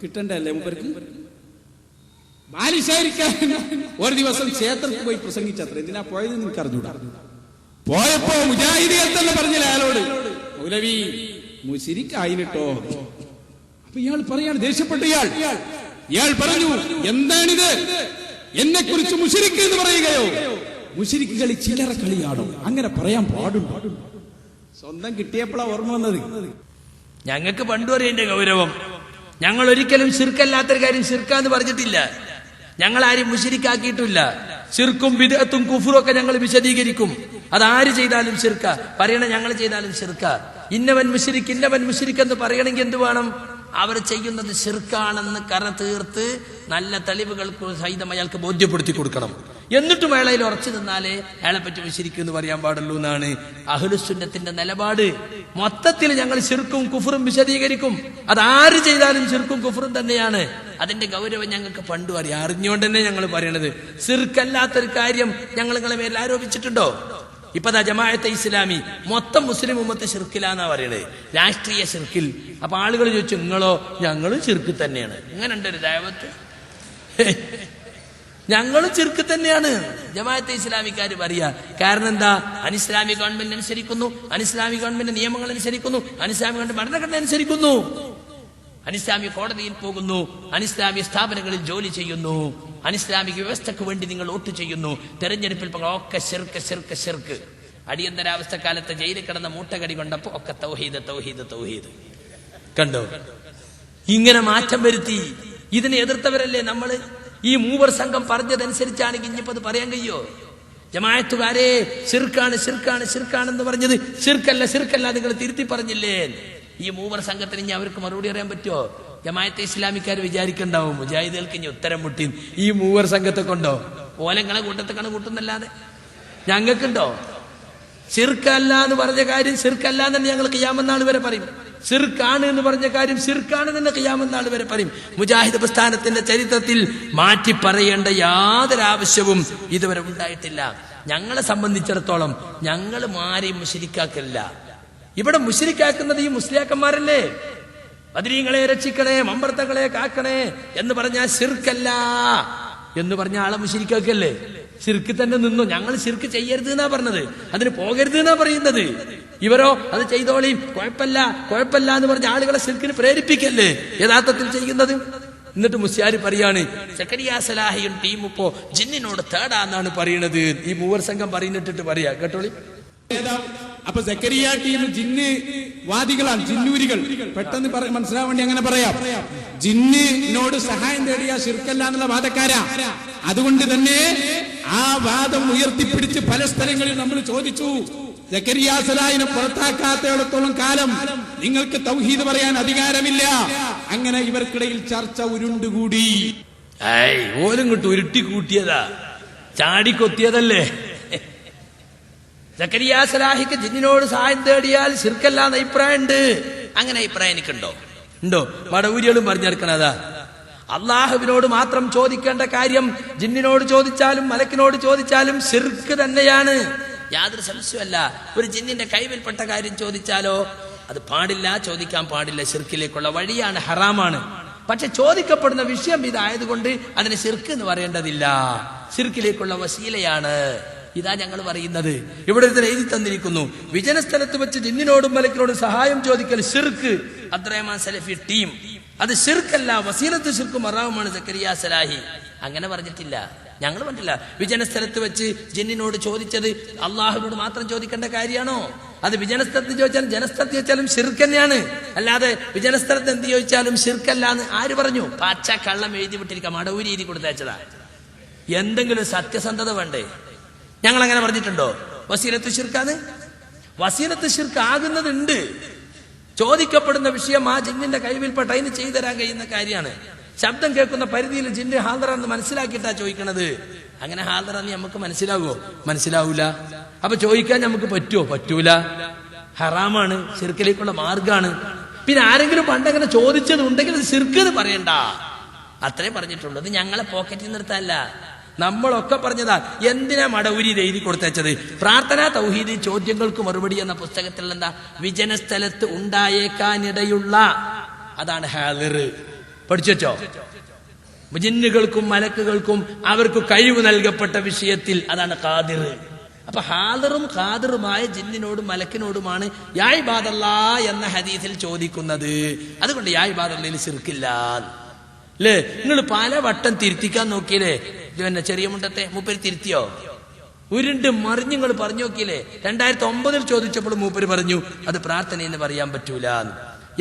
കിട്ടണ്ടല്ലേ മൂപ്പർക്ക്? ബാലിശേരിക്കാരൻ ഒരു ദിവസം ക്ഷേത്രത്തിൽ പോയി പ്രസംഗിച്ചത്ര. എന്തിനാ പോയത് നിങ്ങൾക്ക് അറിഞ്ഞൂടാ. പോയപ്പോ മുജാഹിദികൾ തന്നെ പറഞ്ഞില്ല അയാളോട്, മൗലവി മുശിരിക്കായിട്ടോ. അപ്പൊ ഇയാൾ പറയാണ്, ദേഷ്യപ്പെട്ട ഇയാൾ പറഞ്ഞു, എന്താണിത്? എന്നെ കുറിച്ച് മുശിരിക്ക് എന്ന് പറയുകയോ? മുശിരിക്ക് കളി ചില്ലറ കളിയാണോ? അങ്ങനെ പറയാൻ പാടുണ്ടോ? സ്വന്തം കിട്ടിയപ്പോഴാ ഓർമ്മ വന്നത്. ഞങ്ങൾക്ക് പണ്ടു അറിയേണ്ട ഗൗരവം. ഞങ്ങൾ ഒരിക്കലും ശിർക്കല്ലാത്തൊരു കാര്യം ശിർക്കാന്ന് പറഞ്ഞിട്ടില്ല. ഞങ്ങൾ ആരും മുശിരിക്കാക്കിയിട്ടില്ല. ശിർക്കും ബിദ്അത്തും കുഫ്റും ഒക്കെ ഞങ്ങൾ വിശദീകരിക്കും. അതാര് ചെയ്താലും ശിർക്ക, പറയണ ഞങ്ങൾ ചെയ്താലും ശിർക്ക. ഇന്നവൻ മുശിരിക്ക് ഇന്നവൻ മുശിരിക്ക് എന്ന് പറയണമെങ്കിൽ എന്ത് വേണം? അവർ ചെയ്യുന്നത് ശിർക്കാണെന്ന് കറ തീർത്ത് നല്ല തെളിവുകൾക്ക് സഹിതം അയാൾക്ക് ബോധ്യപ്പെടുത്തി കൊടുക്കണം. എന്നിട്ടും അയാളയിൽ ഉറച്ചു നിന്നാലേ അയാളെ പറ്റി മുശിരിക്ക് എന്ന് പറയാൻ പാടുള്ളൂ എന്നാണ് അഹ്ലുസുന്നത്തിന്റെ നിലപാട്. മൊത്തത്തിൽ ഞങ്ങൾ ശിർക്കും കുഫറും വിശദീകരിക്കും. അതാര് ചെയ്താലും ശിർക്കും കുഫറും തന്നെയാണ്. അതിന്റെ ഗൗരവം ഞങ്ങൾക്ക് പണ്ടു അറിയാം. അറിഞ്ഞുകൊണ്ട് തന്നെ ഞങ്ങൾ പറയണത്. ശിർക്കല്ലാത്തൊരു കാര്യം ഞങ്ങൾ നിങ്ങളെ മേൽ ആരോപിച്ചിട്ടുണ്ടോ? ഇപ്പതാ ജമാഅത്തെ ഇസ്ലാമി മൊത്തം മുസ്ലിം ഉമ്മത്ത് ശിർക്കിലാന്നാ പറയണത്, രാഷ്ട്രീയ ശിർക്കിൽ. അപ്പൊ ആളുകൾ ചോദിച്ചു, നിങ്ങളോ? ഞങ്ങളും ശിർക്ക് തന്നെയാണ്. ഇങ്ങനെ ഉണ്ടൊരു ദൈവത്ത്, ഞങ്ങളും ശിർക്ക് തന്നെയാണ് ജമാഅത്തെ ഇസ്ലാമിക്കാർ പറയാ. കാരണം എന്താ? അനിസ്ലാമിക ഗവൺമെന്റ് അനുസരിക്കുന്നു, അനിസ്ലാമിക ഗവൺമെന്റ് നിയമങ്ങൾ അനുസരിക്കുന്നു, അനിസ്ലാമിക ഗവൺമെന്റ് ഭരണഘടന അനുസരിക്കുന്നു, അനിസ്ലാമിക കോടതിയിൽ പോകുന്നു, അനിസ്ലാമിക സ്ഥാപനങ്ങളിൽ ജോലി ചെയ്യുന്നു, അനിസ്ലാമിക വ്യവസ്ഥക്ക് വേണ്ടി നിങ്ങൾ വോട്ട് ചെയ്യുന്നു, തെരഞ്ഞെടുപ്പിൽ ഒക്കെ ശിർക്ക് ശിർക്ക് ശിർക്ക്. അടിയന്തരാവസ്ഥ കാലത്ത് ജയിലിൽ കിടന്ന മൂട്ടകടി കൊണ്ടപ്പോ ഒക്കെ തൗഹീദ് തൗഹീദ് തൗഹീദ്. കണ്ടോ? ഇങ്ങനെ മാറ്റം വരുത്തി. ഇതിനെ എതിർത്തവരല്ലേ നമ്മള്. ഈ മൂവർ സംഘം പറഞ്ഞതനുസരിച്ചാണെങ്കിൽ ഇനിയിപ്പോ അത് പറയാൻ കഴിയോ? ജമാഅത്തുകാരെ ശിർക്കാണ് ശിർക്കാണ് ശിർക്കാണെന്ന് പറഞ്ഞത് ശിർക്കല്ല ശിർക്കല്ല നിങ്ങൾ തിരുത്തി പറഞ്ഞില്ലേ? ഈ മൂവർ സംഘത്തിന് ഇനി അവർക്ക് മറുപടി അറിയാൻ പറ്റുമോ? ജമാഅത്തെ ഇസ്ലാമിക്കാർ വിചാരിക്കണ്ടാവും മുജാഹിദുകൾക്ക് ഇനി ഉത്തരം മുട്ടി ഈ മൂവർ സംഘത്തെ കൊണ്ടോ ഓലങ്ങളെ കൂട്ടത്തെക്കാണ് കൂട്ടുന്നല്ലാതെ ഞങ്ങൾക്കുണ്ടോ? ശിർക്കല്ല എന്ന് പറഞ്ഞ കാര്യം ശിർക്കല്ല എന്ന് തന്നെ ഞങ്ങൾ ഖിയാമത്ത് നാൾ വരെ പറയും. ശിർക്കാണ് എന്ന് പറഞ്ഞ കാര്യം ശിർക്കാണ് തന്നെ ഖിയാമത്ത് നാൾ വരെ പറയും. മുജാഹിദ് പ്രസ്ഥാനത്തിന്റെ ചരിത്രത്തിൽ മാറ്റി പറയേണ്ട യാതൊരു ആവശ്യവും ഇതുവരെ ഉണ്ടായിട്ടില്ല. ഞങ്ങളെ സംബന്ധിച്ചിടത്തോളം ഞങ്ങൾ ആരെയും മുശ്രിക്കാക്കല്ല. ഇവിടെ മുശ്രിക്കാക്കുന്നത് ഈ മുസ്ലിയാക്കന്മാരല്ലേ. ബദരീങ്ങളെ രക്ഷിക്കണേ, മമ്പർത്തകളെ കാക്കണേ എന്ന് പറഞ്ഞാൽ ശിർക്കല്ല എന്ന് പറഞ്ഞ ആളെ മുശ്രിക്കാക്കല്ലേ. ശിർക്ക് തന്നെ നിന്നു. ഞങ്ങൾ ശിർക്ക് ചെയ്യരുത് എന്നാ പറഞ്ഞത്, അതിന് പോകരുത് എന്നാ പറയുന്നത്. ഇവരോ അത് ചെയ്തോളിയും കുഴപ്പമില്ല കുഴപ്പമില്ല എന്ന് പറഞ്ഞ ആളുകളെ ശിർക്കിന് പ്രേരിപ്പിക്കല്ലേ യഥാർത്ഥത്തിൽ ചെയ്യുന്നത്. എന്നിട്ട് മുസ്ലിയാര് പറയാണ് സക്കരിയ സലാഹിയും ടീം ഇപ്പോ ജിന്നിനോട് തേടാന്നാണ് പറയണത്. ഈ മൂവർ സംഘം പറയുന്നിട്ടിട്ട് പറയാ കേട്ടോളി. അപ്പൊ സക്കരിയ ടീം ജിന്ന് വാദികളാണ്, ജിന്നൂരികൾ. പെട്ടെന്ന് മനസ്സിലാവാൻ വേണ്ടി അങ്ങനെ പറയാം. ജിന്നിനോട് സഹായം തേടിയ ശിർക്കല്ല എന്നുള്ള വാദക്കാരാ. അതുകൊണ്ട് തന്നെ ആ വാദം ഉയർത്തിപ്പിടിച്ച് പല സ്ഥലങ്ങളിൽ നമ്മൾ ചോദിച്ചു, സക്കരിയ സലാഹിനെ പുറത്താക്കാത്തയിടത്തോളം കാലം നിങ്ങൾക്ക് തൗഹീദ് പറയാൻ അധികാരമില്ല. അങ്ങനെ ഇവർക്കിടയിൽ ചർച്ച ഉരുണ്ടുകൂടി. ഓലും കിട്ടു ഉരുട്ടി കൂട്ടിയതാ, ചാടിക്കൊത്തിയതല്ലേ. സക്കരിയ സലാഹിക്ക് ജിന്നിനോട് സഹായം തേടിയാൽ ശിർക്കല്ലാന്ന് അഭിപ്രായമുണ്ട്. അങ്ങനെ അഭിപ്രായം എനിക്കുണ്ടോ? ഉണ്ടോ? മടവൂരികളും പറഞ്ഞെടുക്കണതാ. അള്ളാഹുവിനോട് മാത്രം ചോദിക്കേണ്ട കാര്യം ജിന്നിനോട് ചോദിച്ചാലും മലക്കിനോട് ചോദിച്ചാലും ശിർക്ക് തന്നെയാണ്, യാതൊരു സംശയമല്ല. ഒരു ജിന്നിന്റെ കൈവിൽപ്പെട്ട കാര്യം ചോദിച്ചാലോ അത് പാടില്ല, ചോദിക്കാൻ പാടില്ല. ശിർക്കിലേക്കുള്ള വഴിയാണ്, ഹറാമാണ്. പക്ഷെ ചോദിക്കപ്പെടുന്ന വിഷയം ഇതായതുകൊണ്ട് അതിന് ശിർക്ക് എന്ന് പറയേണ്ടതില്ല, ശിർക്കിലേക്കുള്ള വസീലയാണ്. ഇതാ ഞങ്ങൾ പറയുന്നത്. ഇവിടെ എഴുതി തന്നിരിക്കുന്നു, വിജനസ്ഥലത്ത് വെച്ച് ജിന്നിനോടും മലക്കിനോടും സഹായം ചോദിക്കൽ ശിർക്ക്. അബ്ദുറഹ്മാൻ സലഫി ടീം അത് ശിർക്കല്ല, വസീലത്ത് ശിർക്കും മറാവുമാണ് സക്കരിയ സലാഹി. അങ്ങനെ പറഞ്ഞിട്ടില്ല, ഞങ്ങൾ പറഞ്ഞില്ല. വിജനസ്ഥലത്ത് വെച്ച് ജിന്നിനോട് ചോദിച്ചത് അള്ളാഹുവിനോട് മാത്രം ചോദിക്കേണ്ട കാര്യമാണോ? അത് വിജനസ്ഥലത്ത് ചോദിച്ചാലും ജനസ്ഥലത്ത് ചോദിച്ചാലും ശിർക്ക് തന്നെയാണ്. അല്ലാതെ വിജനസ്ഥലത്ത് എന്ത് ചോദിച്ചാലും ശിർക്കല്ല എന്ന് ആര് പറഞ്ഞു? പച്ച കള്ളം എഴുതി വിട്ടിരിക്കാം, മടവൂരി എഴുതി കൊടുത്തയച്ചതാ. എന്തെങ്കിലും സത്യസന്ധത വേണ്ടേ? ഞങ്ങൾ അങ്ങനെ പറഞ്ഞിട്ടുണ്ടോ വസീലത്ത് ശിർക്കാന്ന്? വസീലത്ത് ശിർക്ക് ആകുന്നതുണ്ട്. ചോദിക്കപ്പെടുന്ന വിഷയം ആ ജിന്നിന്റെ കൈവിൽപ്പെട്ട അതിന് ചെയ്തു തരാൻ കഴിയുന്ന കാര്യമാണ്. ശബ്ദം കേൾക്കുന്ന പരിധിയിൽ ജിന്ന് ഹാദറാന്ന് മനസ്സിലാക്കിയിട്ടാ ചോദിക്കണത്. അങ്ങനെ ഹാദറാന്ന് നമുക്ക് മനസ്സിലാകുമോ? മനസ്സിലാവൂല. അപ്പൊ ചോദിക്കാൻ നമുക്ക് പറ്റുമോ? പറ്റൂല. ഹറാമാണ്, ശിർക്കിലേക്കുള്ള മാർഗാണ്. പിന്നെ ആരെങ്കിലും പണ്ടങ്ങനെ ചോദിച്ചതുണ്ടെങ്കിൽ അത് ശിർക്ക് എന്ന് പറയണ്ട, അത്രേ പറഞ്ഞിട്ടുള്ളൂ. അത് ഞങ്ങളെ പോക്കറ്റിൽ നിർത്തല്ല, നമ്മളൊക്കെ പറഞ്ഞതാ. എന്തിനാ മടവൂരി എഴുതി കൊടുത്തത്? പ്രാർത്ഥനാ തൗഹീദ് ചോദ്യങ്ങൾക്ക് മറുപടി എന്ന പുസ്തകത്തിൽ എന്താ? വിജനസ്ഥലത്ത് ഉണ്ടായേക്കാനിടയുള്ള, അതാണ് ഹാദിർ. പഠിച്ചോ? ജിന്നുകൾക്കും മലക്കുകൾക്കും അവർക്ക് കഴിവ് നൽകപ്പെട്ട വിഷയത്തിൽ അതാണ് ഖാദിർ. അപ്പൊ ഹാദിറും ഖാദിറുമായ ജിന്നിനോടും മലക്കിനോടുമാണ് യാ ഇബാദല്ലാ എന്ന ഹദീസിൽ ചോദിക്കുന്നത്. അതുകൊണ്ട് യാ ഇബാദല്ലയിൽ ശിർക്കില്ല അല്ലേ? നിങ്ങൾ പല വട്ടം തിരുത്തിക്കാൻ നോക്കിയില്ലേ? പിന്നെ ചെറിയ മുണ്ടത്തെ മൂപ്പര് തിരുത്തിയോ? ഉരുണ്ട് മറിഞ്ഞ് നിങ്ങൾ പറഞ്ഞു നോക്കിയില്ലേ? 2009 ചോദിച്ചപ്പോൾ മൂപ്പര് പറഞ്ഞു അത് പ്രാർത്ഥനയെന്ന് പറയാൻ പറ്റൂല.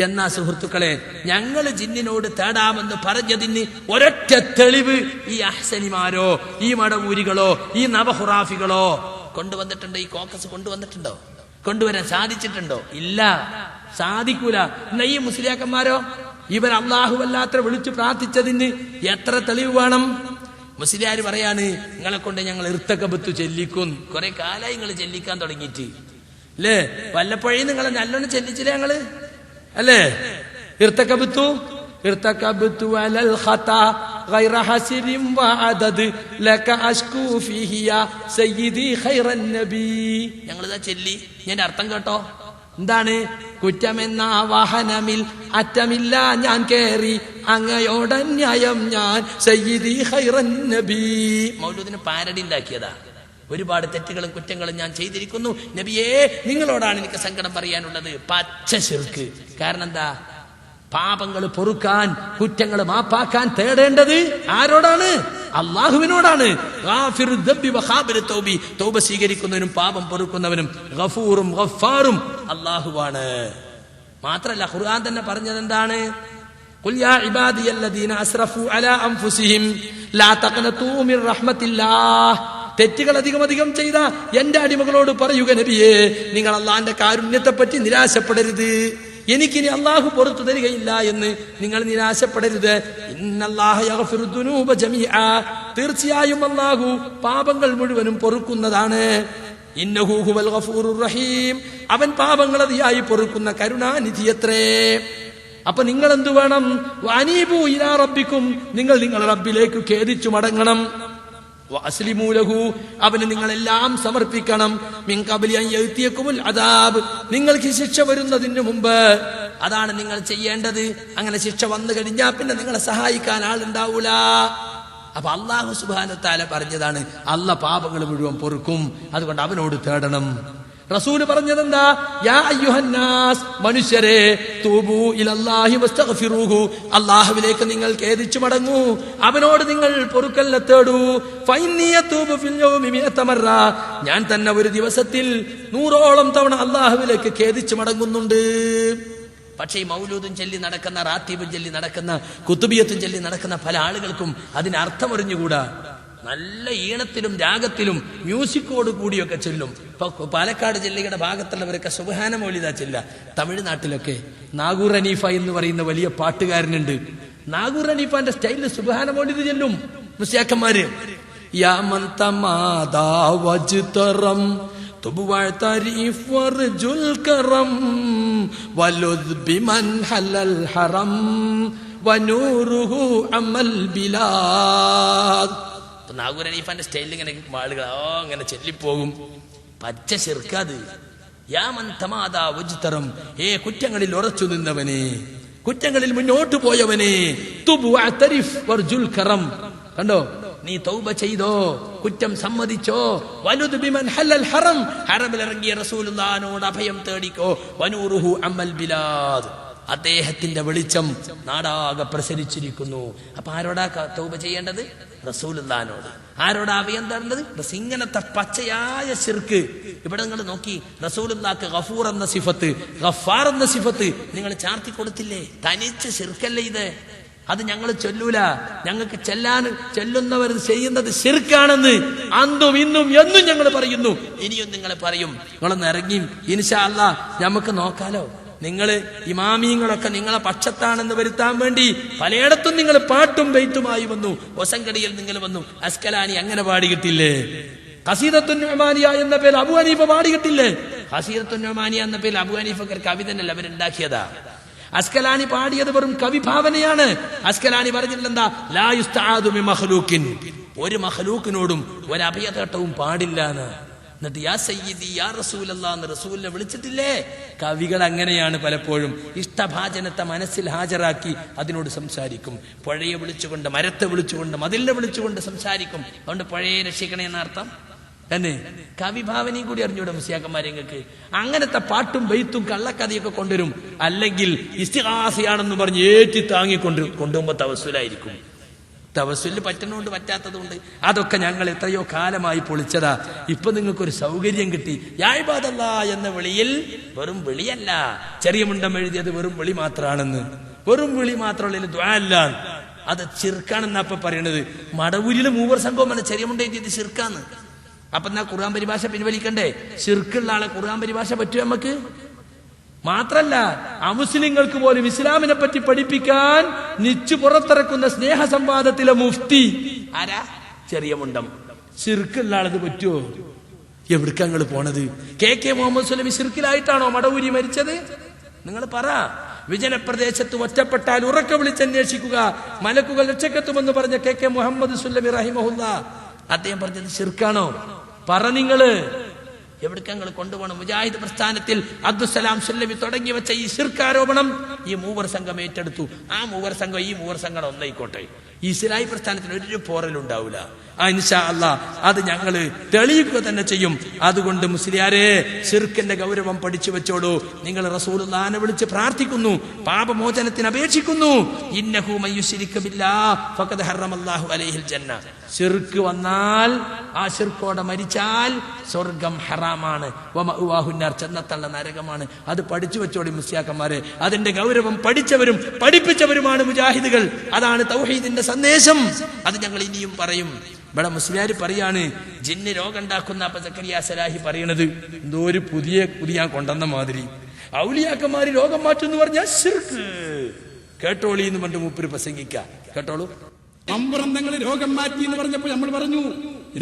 എന്നാ സുഹൃത്തുക്കളെ, ഞങ്ങൾ ജിന്നിനോട് തേടാമെന്ന് പറഞ്ഞതിന് ഒരൊറ്റ തെളിവ് ഈ അഹ്സനിമാരോ ഈ മടവൂരികളോ ഈ നവഹുറാഫികളോ കൊണ്ടുവന്നിട്ടുണ്ടോ? ഈ കോക്കസ് കൊണ്ടുവന്നിട്ടുണ്ടോ? കൊണ്ടുവരാൻ സാധിച്ചിട്ടുണ്ടോ? ഇല്ല, സാധിക്കൂല. എന്നാ ഈ മുസ്ലിയാക്കന്മാരോ ഇവർ അല്ലാഹുവല്ലാത്ത വിളിച്ചു പ്രാർത്ഥിച്ചതിന് എത്ര തെളിവ് വേണം? മുസ്ലിയാർ പറയാണ് നിങ്ങളെ കൊണ്ട് ഞങ്ങൾ ഇർത്തക്കബത്ത് ചെല്ലിക്കും. കുറെ കാലമായി നിങ്ങൾ ചെല്ലിക്കാൻ തുടങ്ങിയിട്ട് അല്ലേ? വല്ലപ്പോഴും നിങ്ങളെ നല്ലോണം ചെല്ലിച്ചില്ലേ ഞങ്ങള് അല്ലേ? ഇർത്തക്കബത്തു അലൽ ഖതാ ഗൈറ ഹസിരിൻ വഅദദ് ലക അഷ്കൂ ഫീഹി യാ സയ്യിദി ഖൈറൻ നബി. ഞങ്ങളിതാ ചെല്ലി. ഞാൻ അർത്ഥം കേട്ടോ? എന്താണ്? കുറ്റമെന്ന വാഹനമിൽ അറ്റമില്ല ഞാൻ കേറി അങ്ങയോടന്യായം ഞാൻ സയ്യിദി ഖൈറൻ നബി. മൗലൂദിന് പാരഡി ഉണ്ടാക്കിയതാ. ഒരുപാട് തെറ്റുകളും കുറ്റങ്ങളും ഞാൻ ചെയ്തിരിക്കുന്നു നബിയേ, നിങ്ങളോടാണ് എനിക്ക് സങ്കടം പറയാനുള്ളത്. പച്ച ശിർക്ക്. കാരണം എന്താ? പാപങ്ങൾ പൊറുക്കാൻ കുറ്റങ്ങൾ മാപ്പാക്കാൻ തേടേണ്ടത് ആരോടാണ്? അള്ളാഹുവിനോടാണ്. തൗബ സ്വീകരിക്കുന്നവനും പാപം പൊറുക്കുന്നവനും ഗഫൂറും ഗഫാറും അള്ളാഹുവാണ്. മാത്രല്ല ഖുർആൻ തന്നെ പറഞ്ഞത് എന്താണ്? ഖുൽ യാ ഇബാദിയല്ലദീന അസ്റഫു അലാ അൻഫുസിഹിം ലാ തഖ്നതു മിർ റഹ്മത്തില്ലാഹ്. തെറ്റുകൾ അധികം ചെയ്ത എന്റെ അടിമകളോട് പറയുക നബിയേ, നിങ്ങൾ അള്ളാന്റെ കാരുണ്യത്തെ പറ്റി നിരാശപ്പെടരുത്. എനിക്കിനി അള്ളാഹു പുറത്തു തരികയില്ല എന്ന് നിങ്ങൾ നിരാശപ്പെടരുത്. ഇന്നല്ലാഹ യഗ്ഫിറു ദുനൂബ ജമീഅ. തീർച്ചയായും അള്ളാഹു പാപങ്ങൾ മുഴുവനും പൊറുക്കുന്നതാണ്. ഇന്നഹു ഹുവൽ ഗഫൂറുർ റഹീം. അവൻ പാപങ്ങൾ അതിയായി പൊറുക്കുന്ന കരുണാനിധിയത്രേ. അപ്പൊ നിങ്ങൾ എന്തു വേണം? വഅനീബു ഇലാ റബ്ബിക്കും. നിങ്ങൾ നിങ്ങളുടെ റബ്ബിലേക്ക് ഖേദിച്ചു മടങ്ങണം. വഅസ്ലിമൂ ലഹു. അവന് നിങ്ങളെല്ലാം സമർപ്പിക്കണം. മിൻ ഖബ്ലി അൻ യഅതിയകുമുൽ അദാബ്. നിങ്ങൾക്ക് ശിക്ഷ വരുന്നതിന് മുമ്പ്. അതാണ് നിങ്ങൾ ചെയ്യേണ്ടത്. അങ്ങനെ ശിക്ഷ വന്നു കഴിഞ്ഞാൽ പിന്നെ നിങ്ങളെ സഹായിക്കാൻ ആളുണ്ടാവൂല. അപ്പൊ അല്ലാഹു സുബ്ഹാനഹു വ തആല പറഞ്ഞതാണ് അല്ലാഹ് പാപങ്ങൾ മുഴുവൻ പൊറുക്കും. അതുകൊണ്ട് അവനോട് തേടണം. റസൂല് പറഞ്ഞതെന്താ? യാ അയ്യുഹന്നാസ്, മനുഷ്യരെ, തൂബു ഇലല്ലാഹി വസ്തഗ്ഫിറൂഹു. അല്ലാഹുവിലേക്ക് നിങ്ങൾ ഖേദിച്ചു മടങ്ങൂ. അവനോട് നിങ്ങൾ പൊറുക്കൽ തേടൂ. ഫഇന്നി യതൂബു ഫിൽ യൗമി 100 മറ. ഞാൻ തന്നെ ഒരു ദിവസത്തിൽ 100ഓളം തവണ അല്ലാഹുവിലേക്ക് ഖേദിച്ചു മടങ്ങുന്നുണ്ട്. പക്ഷേ ഈ മൗലൂദും ചൊല്ലി നടക്കുന്ന, റാത്തീബും ചൊല്ലി നടക്കുന്ന, കുത്തുബിയത്തും ചൊല്ലി നടക്കുന്ന പല ആളുകൾക്കും അതിന് അർത്ഥം അറിഞ്ഞുകൂടാ. നല്ല ഈണത്തിലും രാഗത്തിലും മ്യൂസിക്കോട് കൂടിയൊക്കെ ചൊല്ലും. ഇപ്പൊ പാലക്കാട് ജില്ലയുടെ ഭാഗത്തുള്ളവരൊക്കെ സുബ്ഹാന മൗലിദാ ചൊല്ല. തമിഴ്നാട്ടിലൊക്കെ നാഗൂർ ഹനീഫ എന്ന് പറയുന്ന വലിയ പാട്ടുകാരനുണ്ട്. നാഗൂർ ഹനീഫാന്റെ സ്റ്റൈലിൽ സുബ്ഹാന മൗലിദ് ചൊല്ലും മുസ്ലിയാക്കന്മാര്. യാ മൻ തമാദാ വജ്തറം തുബ്വഅ തരീഫ് വർജുൽ കറം വലുദ് ബിമൻ ഹലൽ ഹറം വനൂറുഹു അമൽ ബിലാദ്. നാഗൂർ ഹനീഫാന്റെ സ്റ്റൈലിൽ ഇങ്ങനെ ആളുകൾ അങ്ങനെ ചൊല്ലിപ്പോകും. പച്ച ശിർക്കാത്. യാ മൻ തമാദാ വജ്തറം. കുറ്റങ്ങളിൽ ഉറച്ചു നിന്നവനെ, കുറ്റങ്ങളിൽ മുന്നോട്ട് പോയവനെ, തുബ്വഅ തരീഫ് വർജുൽ കറം. കണ്ടോ? നീ തൗബ ചെയ്തോ, കുറ്റം സമ്മതിച്ചോ. വലുദ് ബിമൻ ഹല്ലൽ ഹറം. ഹറമിൽ ഇറങ്ങിയ റസൂലുള്ളാഹിനോട് അഭയം തേടിക്കോ. വനൂറുഹു അമൽ ബിലാദ്. അദ്ദേഹത്തിന്റെ വെളിച്ചം നാടാകെ പ്രസരിച്ചിരിക്കുന്നു. അപ്പൊ ആരോടാ തൗബ ചെയ്യേണ്ടത്? റസൂലുള്ളാഹിനോട്. ആരോടാ അഭയം തേടേണ്ടത്? ഇങ്ങനത്തെ പച്ചയായ ശിർക്ക്. ഇവിടെ നിങ്ങൾ നോക്കി, റസൂലുള്ളാഹിക്ക് ഗഫൂർ എന്ന സിഫത്ത്, ഗഫാർ എന്ന സിഫത്ത് നിങ്ങൾ ചാർത്തി കൊടുത്തില്ലേ? തനിച്ച ശിർക്കല്ലേ ഇത്? അത് ഞങ്ങൾ ചൊല്ലൂല. ഞങ്ങൾക്ക് ചെല്ലുന്നവർ ചെയ്യുന്നത് ശിർക്കാണെന്ന് അന്നും ഇന്നും എന്നും ഞങ്ങൾ പറയുന്നു. ഇനിയും നിങ്ങൾ പറയും. നിങ്ങളൊന്ന് ഇറങ്ങി ഇൻഷാ അല്ലാഹ് നമുക്ക് നോക്കാലോ. നിങ്ങൾ ഇമാമിയങ്ങളൊക്കെ നിങ്ങളെ പക്ഷത്താണെന്ന് വരുത്താൻ വേണ്ടി പലയിടത്തും നിങ്ങൾ പാട്ടും ബെയ്ത്തുമായി വന്നു. ഒസങ്കടിയിൽ നിങ്ങൾ വന്നു. അസ്കലാനി അങ്ങനെ പാടിയിട്ടില്ലേ? ഖസീദത്തുൻ നുഅ്മാനിയ എന്ന പേര് അബൂ ഹനീഫ പാടിയിട്ടില്ലേ? ഖസീദത്തുൻ നുഅ്മാനിയ എന്ന പേര് അബൂ ഹനീഫക്ക് കവിത തന്നെ അവരുണ്ടാക്കിയതാ. അസ്കലാനി പാടിയത് വെറും കവിഭാവനയാണ്. അസ്കലാനി പറഞ്ഞിട്ടുണ്ടെന്താ? ലാ യുസ്തആദു മിൻ മഖ്ലൂഖിൻ. ഒരു മഖ്ലൂഖിനോടും ഒരു അഭയതേട്ടവും പാടില്ല എന്ന്. എന്നിട്ട് യാ സയ്യിദി യാ റസൂലല്ലാഹ് എന്ന് റസൂലിനെ വിളിച്ചിട്ടില്ലേ? കവികൾ അങ്ങനെയാണ് പലപ്പോഴും ഇഷ്ടഭാജനത്തെ മനസ്സിൽ ഹാജരാക്കി അതിനോട് സംസാരിക്കും. പുഴയെ വിളിച്ചുകൊണ്ട്, മരത്തെ വിളിച്ചുകൊണ്ട്, മതിലിനെ വിളിച്ചുകൊണ്ട് സംസാരിക്കും. അതുകൊണ്ട് പുഴയെ രക്ഷിക്കണേ എന്നർത്ഥം തന്നെ. കവിഭാവനയും കൂടി അറിഞ്ഞൂടെ മുസ്ലിയാക്കന്മാരെ? നിങ്ങൾക്ക് അങ്ങനത്തെ പാട്ടും ബെയ്ത്തും കള്ളക്കഥയൊക്കെ കൊണ്ടുവരും. അല്ലെങ്കിൽ ഇസ്തിഗാസയാണെന്ന് പറഞ്ഞ് ഏറ്റി കൊണ്ടുപോകുമ്പോ തവസ്സുലായിരിക്കും. തവസ്സുലിന് പറ്റുന്നതുകൊണ്ട് പറ്റാത്തതുകൊണ്ട് അതൊക്കെ ഞങ്ങൾ എത്രയോ കാലമായി പൊളിച്ചതാ. ഇപ്പൊ നിങ്ങൾക്കൊരു സൗകര്യം കിട്ടി. യാ ഇബാദല്ലാഹ് എന്ന വിളിയിൽ വെറും വിളിയല്ല, ചെറിയ മുണ്ടം എഴുതിയത് വെറും വിളി മാത്രമാണെന്ന്. വെറും വിളി മാത്രമുള്ള ദുആ അല്ല, അത് ശിർക്കാണെന്നാ ഇപ്പൊ പറയണത്. മടവൂരിലെ മൂവർ സംഘം ചെറിയ മുണ്ട എഴുതിയത് ശിർക്കാന്ന്. അപ്പൊ എന്നാ ഖുർആൻ പരിഭാഷ പിൻവലിക്കണ്ടേ? ശിർക്കുള്ള ആളെ ഖുർആൻ പരിഭാഷ പറ്റുമോ നമുക്ക്? മാത്രല്ല അമുസ്ലിങ്ങൾക്ക് പോലും ഇസ്ലാമിനെ പറ്റി പഠിപ്പിക്കാൻ നിച്ചു പുറത്തിറക്കുന്ന സ്നേഹ സംവാദത്തിലെ മുഫ്തി ആരാ? ചെറിയ മുണ്ടം. ശിർക്കുള്ള ആളത് പറ്റുമോ? എവിടേക്കാ നിങ്ങൾ പോണത്? കെ മുഹമ്മദ് സുലമി ശിർക്കിലായിട്ടാണോ മടവൂരി മരിച്ചത്? നിങ്ങൾ പറ. വിജനപ്രദേശത്ത് ഒറ്റപ്പെട്ടാൽ ഉറക്കെ വിളിച്ചന്വേഷിക്കുക, മലക്കുകൾ രക്ഷക്കെത്തുമെന്ന് പറഞ്ഞ കെ മുഹമ്മദ് സുലമി റഹിമഹുല്ലാഹ്, അദ്ദേഹം പറഞ്ഞത് ശിർക്കാണോ? പറ നിങ്ങള്. എവിടേക്ക് ഞങ്ങൾ കൊണ്ടുപോകണം? മുജാഹിദ് പ്രസ്ഥാനത്തിൽ അബ്ദുസ്സലാം സുല്ലമി തുടങ്ങി വെച്ച ഈ ശിർക്കാരോപണം ഈ മൂവർ സംഘം ഏറ്റെടുത്തു. ആ മൂവർ സംഘം ഈ മൂവർ സംഘം ഒന്നായിക്കോട്ടെ. ഇസ്ലാഹി പ്രസ്ഥാനത്തിന് ഒരു പോറലുണ്ടാവില്ല. ഇൻഷാ അല്ലാഹ് അത് ഞങ്ങള് തെളിയിക്കുക തന്നെ ചെയ്യും. അതുകൊണ്ട് മുസ്ലിയാരെ, ശിർക്കിന്റെ ഗൗരവം പഠിച്ചു വെച്ചോളൂ. നിങ്ങൾ റസൂലുള്ളാഹിനെ വിളിച്ച് പ്രാർത്ഥിക്കുന്നു, പാപമോചനത്തിന് അപേക്ഷിക്കുന്നു. ഇന്നഹു മയ്യുശ്രിക ബില്ലാഹ് ഫഖദ് ഹറമല്ലാഹു അലൈഹിൽ ജന്ന. ശിർക്ക് വന്നാൽ, ആ ശിർക്കോടെ മരിച്ചാൽ സ്വർഗം ഹറാമാണ്. വമഅവാഹുന്നാർ, ചെന്നത്തള്ള നരകമാണ്. അത് പഠിച്ചു വെച്ചോടി മുസ്ലിയാക്കന്മാരെ. അതിന്റെ ഗൗരവം പഠിച്ചവരും പഠിപ്പിച്ചവരുമാണ് മുജാഹിദുകൾ. അതാണ് തൗഹീദിന്റെ സന്ദേശം. അത് ഞങ്ങൾ ഇനിയും പറയും. ഇവിടെ മുസ്ലിയാർ പറയാണ് ജിന്ന് രോഗം ഉണ്ടാക്കുന്ന. അപ്പൊ സക്കരിയ സലാഹി പറയണത് എന്തോ ഒരു പുതിയ കൊണ്ടുവന്ന മാതിരി. ഔലിയാക്കന്മാര് രോഗം മാറ്റുമെന്ന് പറഞ്ഞാൽ ശിർക്ക്. കേട്ടോളി എന്ന് പറഞ്ഞിട്ട് മൂപ്പര് പ്രസംഗിക്ക. കേട്ടോളൂ. മമ്പറന്തങ്ങൾ രോഗം മാറ്റി എന്ന് പറഞ്ഞപ്പോൾ നമ്മൾ പറഞ്ഞു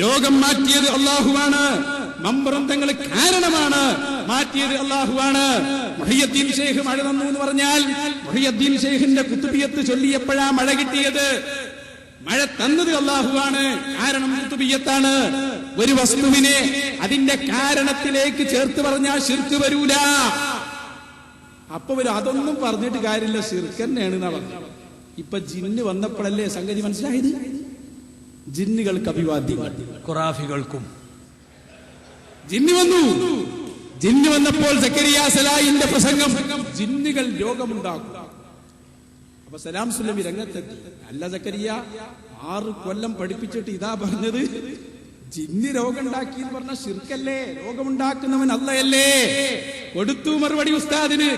രോഗം മാറ്റിയത് അല്ലാഹുവാണ്, മമ്പറന്തങ്ങൾ കാരണമാണ്, മാറ്റിയത് അല്ലാഹുവാണ്. മുഹിയുദ്ദീൻ ശൈഖ് മഴ തന്നു എന്ന് പറഞ്ഞാൽ മുഹിയുദ്ദീൻ ശൈഖിന്റെ കുത്തുബിയത്ത് ചൊല്ലിയപ്പോഴാ മഴ കിട്ടിയത്. മഴ തന്നത് അല്ലാഹുവാണ്, കാരണം കുത്തുബിയത്താണ്. ഒരു വസ്തുവിനെ അതിന്റെ കാരണത്തിലേക്ക് ചേർത്ത് പറഞ്ഞാൽ ശിർക്ക് വരൂല. അപ്പൊ അതൊന്നും പറഞ്ഞിട്ട് കാര്യമില്ല, ശിർക്ക് തന്നെയാണ് എന്നാ പറഞ്ഞത്. ഇപ്പൊ ജിന്ന് വന്നപ്പോഴല്ലേ സംഗതി മനസ്സിലായത്? ജിന്നുകൾക്ക് അഭിവാദ്യങ്ങൾ, ഖുറാഫികൾക്കും ജിന്ന് വന്നു. ജിന്ന് വന്നപ്പോൾ സക്കരിയ സലാഹിന്റെ പ്രസംഗം ജിന്നുകൾ രോഗമുണ്ടാക്കും. അപ്പൊ സലാം സുല്ലമി രംഗത്തെത്തി. അല്ല സക്കരിയ, 6 കൊല്ലം പഠിപ്പിച്ചിട്ട് ഇതാ പറഞ്ഞത് ജിന്ന് രോഗം ഉണ്ടാക്കി എന്ന് പറഞ്ഞ ശിർക്കല്ലേ? രോഗമുണ്ടാക്കുന്നവൻ അല്ലയല്ലേ? കൊടുത്തു മറുപടി ഉസ്താദിന്.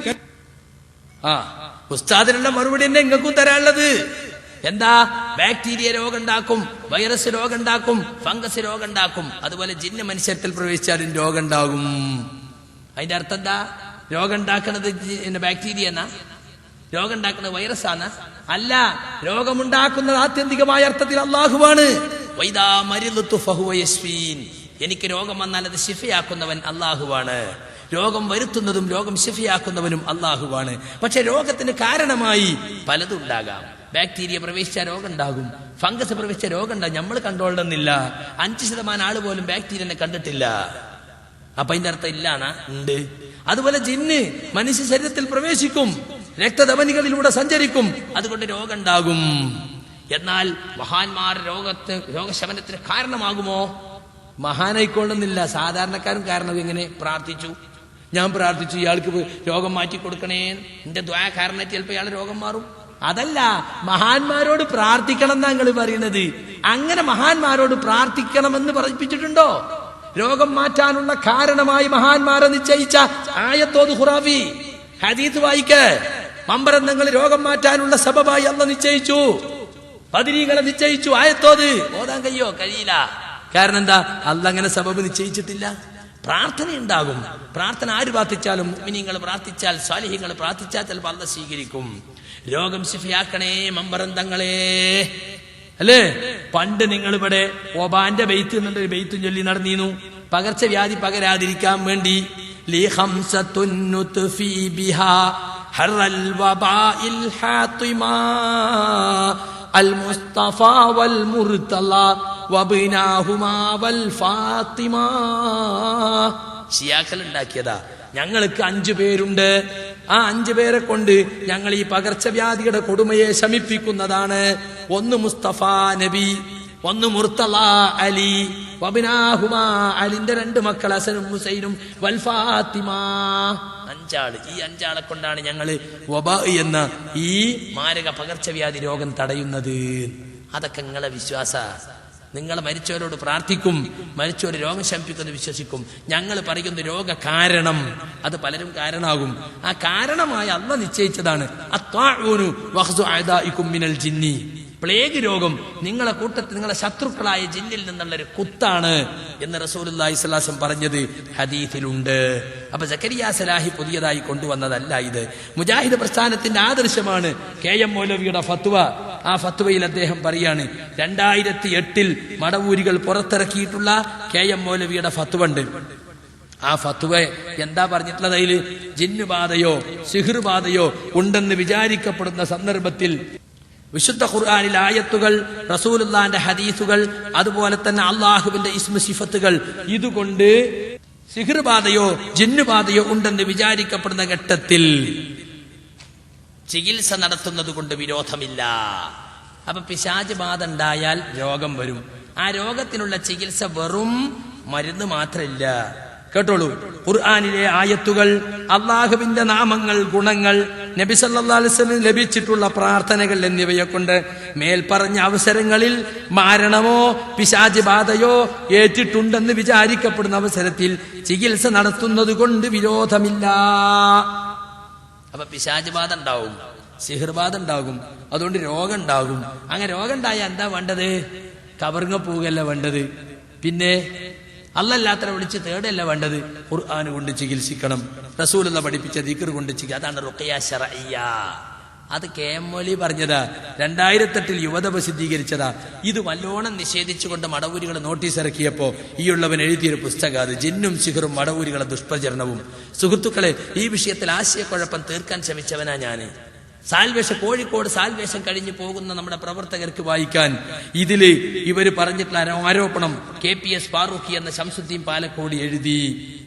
ഉസ്താദിനുള്ള മറുപടി തന്നെ നിങ്ങൾക്കും തരാനുള്ളത്. എന്താ? ബാക്ടീരിയ രോഗം ഉണ്ടാക്കും, വൈറസ് രോഗം ഉണ്ടാക്കും, ഫംഗസ് രോഗം ഉണ്ടാക്കും. അതുപോലെ ജിന്ന് മനുഷ്യത്തിൽ പ്രവേശിച്ചാലും രോഗം ഉണ്ടാകും. അതിന്റെ അർത്ഥം എന്താ? രോഗം ഉണ്ടാക്കുന്നത് ബാക്ടീരിയ എന്നാ? രോഗം ഉണ്ടാക്കുന്നത് വൈറസാണ്? അല്ല, രോഗമുണ്ടാക്കുന്നത് ആത്യന്തികമായ അർത്ഥത്തിൽ അല്ലാഹുവാണ്. വൈദാ മരിദതു ഫഹുവ യശ്ഫീൻ. എനിക്ക് രോഗം വന്നാൽ അത് ശിഫയാക്കുന്നവൻ അല്ലാഹുവാണ്. രോഗം വരുത്തുന്നതും രോഗം ശിഫയാക്കുന്നവനും അല്ലാഹുവാണ്. പക്ഷെ രോഗത്തിന് കാരണമായി പലതും ഉണ്ടാകാം. ബാക്ടീരിയ പ്രവേശിച്ച രോഗം ഉണ്ടാകും, ഫംഗസ് പ്രവേശിച്ച രോഗം ഉണ്ടാകും. നമ്മൾ കണ്ടോളുന്നില്ല. 5% ആള് പോലും ബാക്ടീരിയനെ കണ്ടിട്ടില്ല. അപ്പൊ അതിന്റെ അർത്ഥം ഇല്ലാന്നാ? ഉണ്ട്. അതുപോലെ ജിന്ന് മനുഷ്യ ശരീരത്തിൽ പ്രവേശിക്കും, രക്തധമനികളിലൂടെ സഞ്ചരിക്കും, അതുകൊണ്ട് രോഗം ഉണ്ടാകും. എന്നാൽ മഹാന്മാർ രോഗശമനത്തിന് കാരണമാകുമോ? മഹാനായിക്കൊള്ളുന്നില്ല. സാധാരണക്കാരും കാരണം എങ്ങനെ പ്രാർത്ഥിച്ചു, ഞാൻ പ്രാർത്ഥിച്ചു ഇയാൾക്ക് രോഗം മാറ്റി കൊടുക്കണേ, എന്റെ ദ്വാ കാരണമായിട്ട് ചിലപ്പോൾ ഇയാൾ രോഗം മാറും. അതല്ല, മഹാന്മാരോട് പ്രാർത്ഥിക്കണം എന്നാ നിങ്ങൾ പറയുന്നത്. അങ്ങനെ മഹാന്മാരോട് പ്രാർത്ഥിക്കണമെന്ന് പഠിപ്പിച്ചിട്ടുണ്ടോ? രോഗം മാറ്റാനുള്ള കാരണമായി മഹാന്മാരെ നിശ്ചയിച്ച ആയത്തോത് ഖുറാഫി. ഹദീസ് വായിക്ക്. മമ്പറന്തങ്ങൾ രോഗം മാറ്റാനുള്ള സബബായി അല്ലാഹ് നിശ്ചയിച്ചു, ബദരീങ്ങളെ നിശ്ചയിച്ചു. ആയത്തോത് ഓതാൻ കഴിയില്ല. കാരണം എന്താ? അല്ലാഹ് അങ്ങനെ സബബ് നിശ്ചയിച്ചിട്ടില്ല. പ്രാർത്ഥന ഉണ്ടാകും. പ്രാർത്ഥന ആര് പ്രാർത്ഥിച്ചാലും, മുഅ്മിനീങ്ങൾ പ്രാർത്ഥിച്ചാൽ, സ്വാലിഹീങ്ങൾ പ്രാർത്ഥിച്ചാൽ ചിലപ്പോൾ അല്ലാഹ് സ്വീകരിക്കും. രോഗം ശിഫയാക്കണേ മമ്പറന്തങ്ങളെ. അല്ലേ? പണ്ട് നിങ്ങൾ ഇവിടെ ഒബാന്റെ ബെയ്ത്ത് എന്നൊരു ബെയ്ത്തും ചൊല്ലി നടന്നിരുന്നു. പകർച്ചവ്യാധി പകരാതിരിക്കാൻ വേണ്ടി വബ്നാഹുമാ വൽ ഫാത്തിമ. ഷിയാക്കൾ ഉണ്ടാക്കിയതാ. ഞങ്ങൾക്ക് 5 പേരുണ്ട്. ആ 5 പേരെ കൊണ്ട് ഞങ്ങൾ ഈ പകർച്ചവ്യാധിയുടെ കൊടുമയെ ശമിപ്പിക്കുന്നതാണ്. ഒന്ന് മുസ്തഫ നബി, ഒന്ന് മുർത്തള അലി, വബ്നാഹുമാ അലിന്റെ 2 മക്കൾ ഹസനും ഹുസൈനും, വൽ ഫാത്തിമ. 5 ആള്. ഈ 5 ആളെ കൊണ്ടാണ് ഞങ്ങൾ വബ എന്ന ഈ മാരക പകർച്ചവ്യാധി രോഗം തടയുന്നത്. അതൊക്കെ നിങ്ങളെ വിശ്വാസ. നിങ്ങൾ മരിച്ചവരോട് പ്രാർത്ഥിക്കും, മരിച്ചവർ രോഗം ശമിപ്പിക്കുമെന്ന് വിശ്വസിക്കും. ഞങ്ങൾ പറയുന്ന രോഗ കാരണം അത് പലരും കാരണമാകും. ആ കാരണമായി അല്ലാഹ് നിശ്ചയിച്ചതാണ്. അത്വാഊനു വഖ്സു അഅദാഇകും മിനൽ ജിന്നി. പ്ലേഗ് രോഗം നിങ്ങളെ കൂട്ടത്തിൽ നിങ്ങളെ ശത്രുക്കളായ ജിന്നിൽ നിന്നുള്ളൊരു കുത്താണ് എന്ന് റസൂലുള്ളാഹി സ്വല്ലല്ലാഹു അലൈഹി വസല്ലം പറഞ്ഞത് ഹദീസിലുണ്ട്. അപ്പൊ സക്കരിയ സലാഹി പുതിയതായി കൊണ്ടുവന്നതല്ല ഇത്. മുജാഹിദ് പ്രസ്ഥാനത്തിന്റെ ആദർശമാണ് KM മൗലവിയുടെ ഫത്വ. ആ ഫത്വയിൽ അദ്ദേഹം പറയാണ്, 2008 മടവൂരികൾ പുറത്തിറക്കിയിട്ടുള്ള KM മൗലവിയുടെ ഫത്വ ഉണ്ട്. ആ ഫത്വ എന്താ പറഞ്ഞിട്ടുള്ളത്? അതിൽ ജിന്നുബാധയോ സിഹ്റുബാധയോ ഉണ്ടെന്ന് വിചാരിക്കപ്പെടുന്ന സന്ദർഭത്തിൽ വിശുദ്ധ ഖുർആനിലെ ആയത്തുകൾ, റസൂലുള്ളാഹിന്റെ ഹദീസുകൾ, അതുപോലെ തന്നെ അള്ളാഹുവിന്റെ ഇസ്മ സിഫത്തുകൾ, ഇതുകൊണ്ട് സിഹ്റുബാധയോ ജിന്നുബാധയോ ഉണ്ടെന്ന് വിചാരിക്കപ്പെടുന്ന ഘട്ടത്തിൽ ചികിത്സ നടത്തുന്നത് കൊണ്ട് വിരോധമില്ല. അപ്പൊ പിശാച് ബാധ ഉണ്ടായാൽ രോഗം വരും. ആ രോഗത്തിനുള്ള ചികിത്സ വെറും മരുന്ന് മാത്രമില്ല. കേട്ടോളൂ, ഖുർആനിലെ ആയത്തുകൾ, അള്ളാഹുവിന്റെ നാമങ്ങൾ, ഗുണങ്ങൾ, നബി സല്ലല്ലാഹു അലൈഹി വസല്ലം ലഭിച്ചിട്ടുള്ള പ്രാർത്ഥനകൾ എന്നിവയെ കൊണ്ട് മേൽപ്പറഞ്ഞ അവസരങ്ങളിൽ മാരണമോ പിശാച് ബാധയോ ഏറ്റിട്ടുണ്ടെന്ന് വിചാരിക്കപ്പെടുന്ന അവസരത്തിൽ ചികിത്സ നടത്തുന്നത് കൊണ്ട് വിരോധമില്ല. അപ്പൊ പിശാച് ബാധ ഉണ്ടാവും, സിഹ്ർബാധ ഉണ്ടാകും, അതുകൊണ്ട് രോഗം ഉണ്ടാകും. അങ്ങനെ രോഗം ഉണ്ടായാൽ എന്താ വേണ്ടത്? കബറിങ്ങ പോവുകയല്ല വേണ്ടത്, പിന്നെ അല്ലാത്തവരെ വിളിച്ച് തേടല്ല വേണ്ടത്. ഖുർആൻ കൊണ്ട് ചികിത്സിക്കണം, റസൂലുള്ള പഠിപ്പിച്ച ദിക്ർ കൊണ്ട് ചികിത്സ. അതാണ് റുഖ്യ ശർഇയ്യ. അത് KM മൗലവി പറഞ്ഞതാ. 2008 യുവത പ്രസിദ്ധീകരിച്ചതാ. ഇത് വല്ലോണം നിഷേധിച്ചുകൊണ്ട് മടവൂരികൾ നോട്ടീസ് ഇറക്കിയപ്പോ ഈ ഉള്ളവൻ എഴുതിയൊരു പുസ്തകം അത് ജിന്നും സിഹറും മടവൂരികളെ ദുഷ്പ്രചരണവും. സുഹൃത്തുക്കളെ, ഈ വിഷയത്തിൽ ആശയക്കുഴപ്പം തീർക്കാൻ ശ്രമിച്ചവനാ ഞാന്. സാൽവേഷൻ, കോഴിക്കോട് സാൽവേഷൻ കഴിഞ്ഞു പോകുന്ന നമ്മുടെ പ്രവർത്തകർക്ക് വായിക്കാൻ ഇതില് ഇവര് പറഞ്ഞിട്ടുള്ള ആരോപണം KPS ഫാറൂഖി എന്ന ശംസുദ്ദീൻ പാലക്കോട് എഴുതി.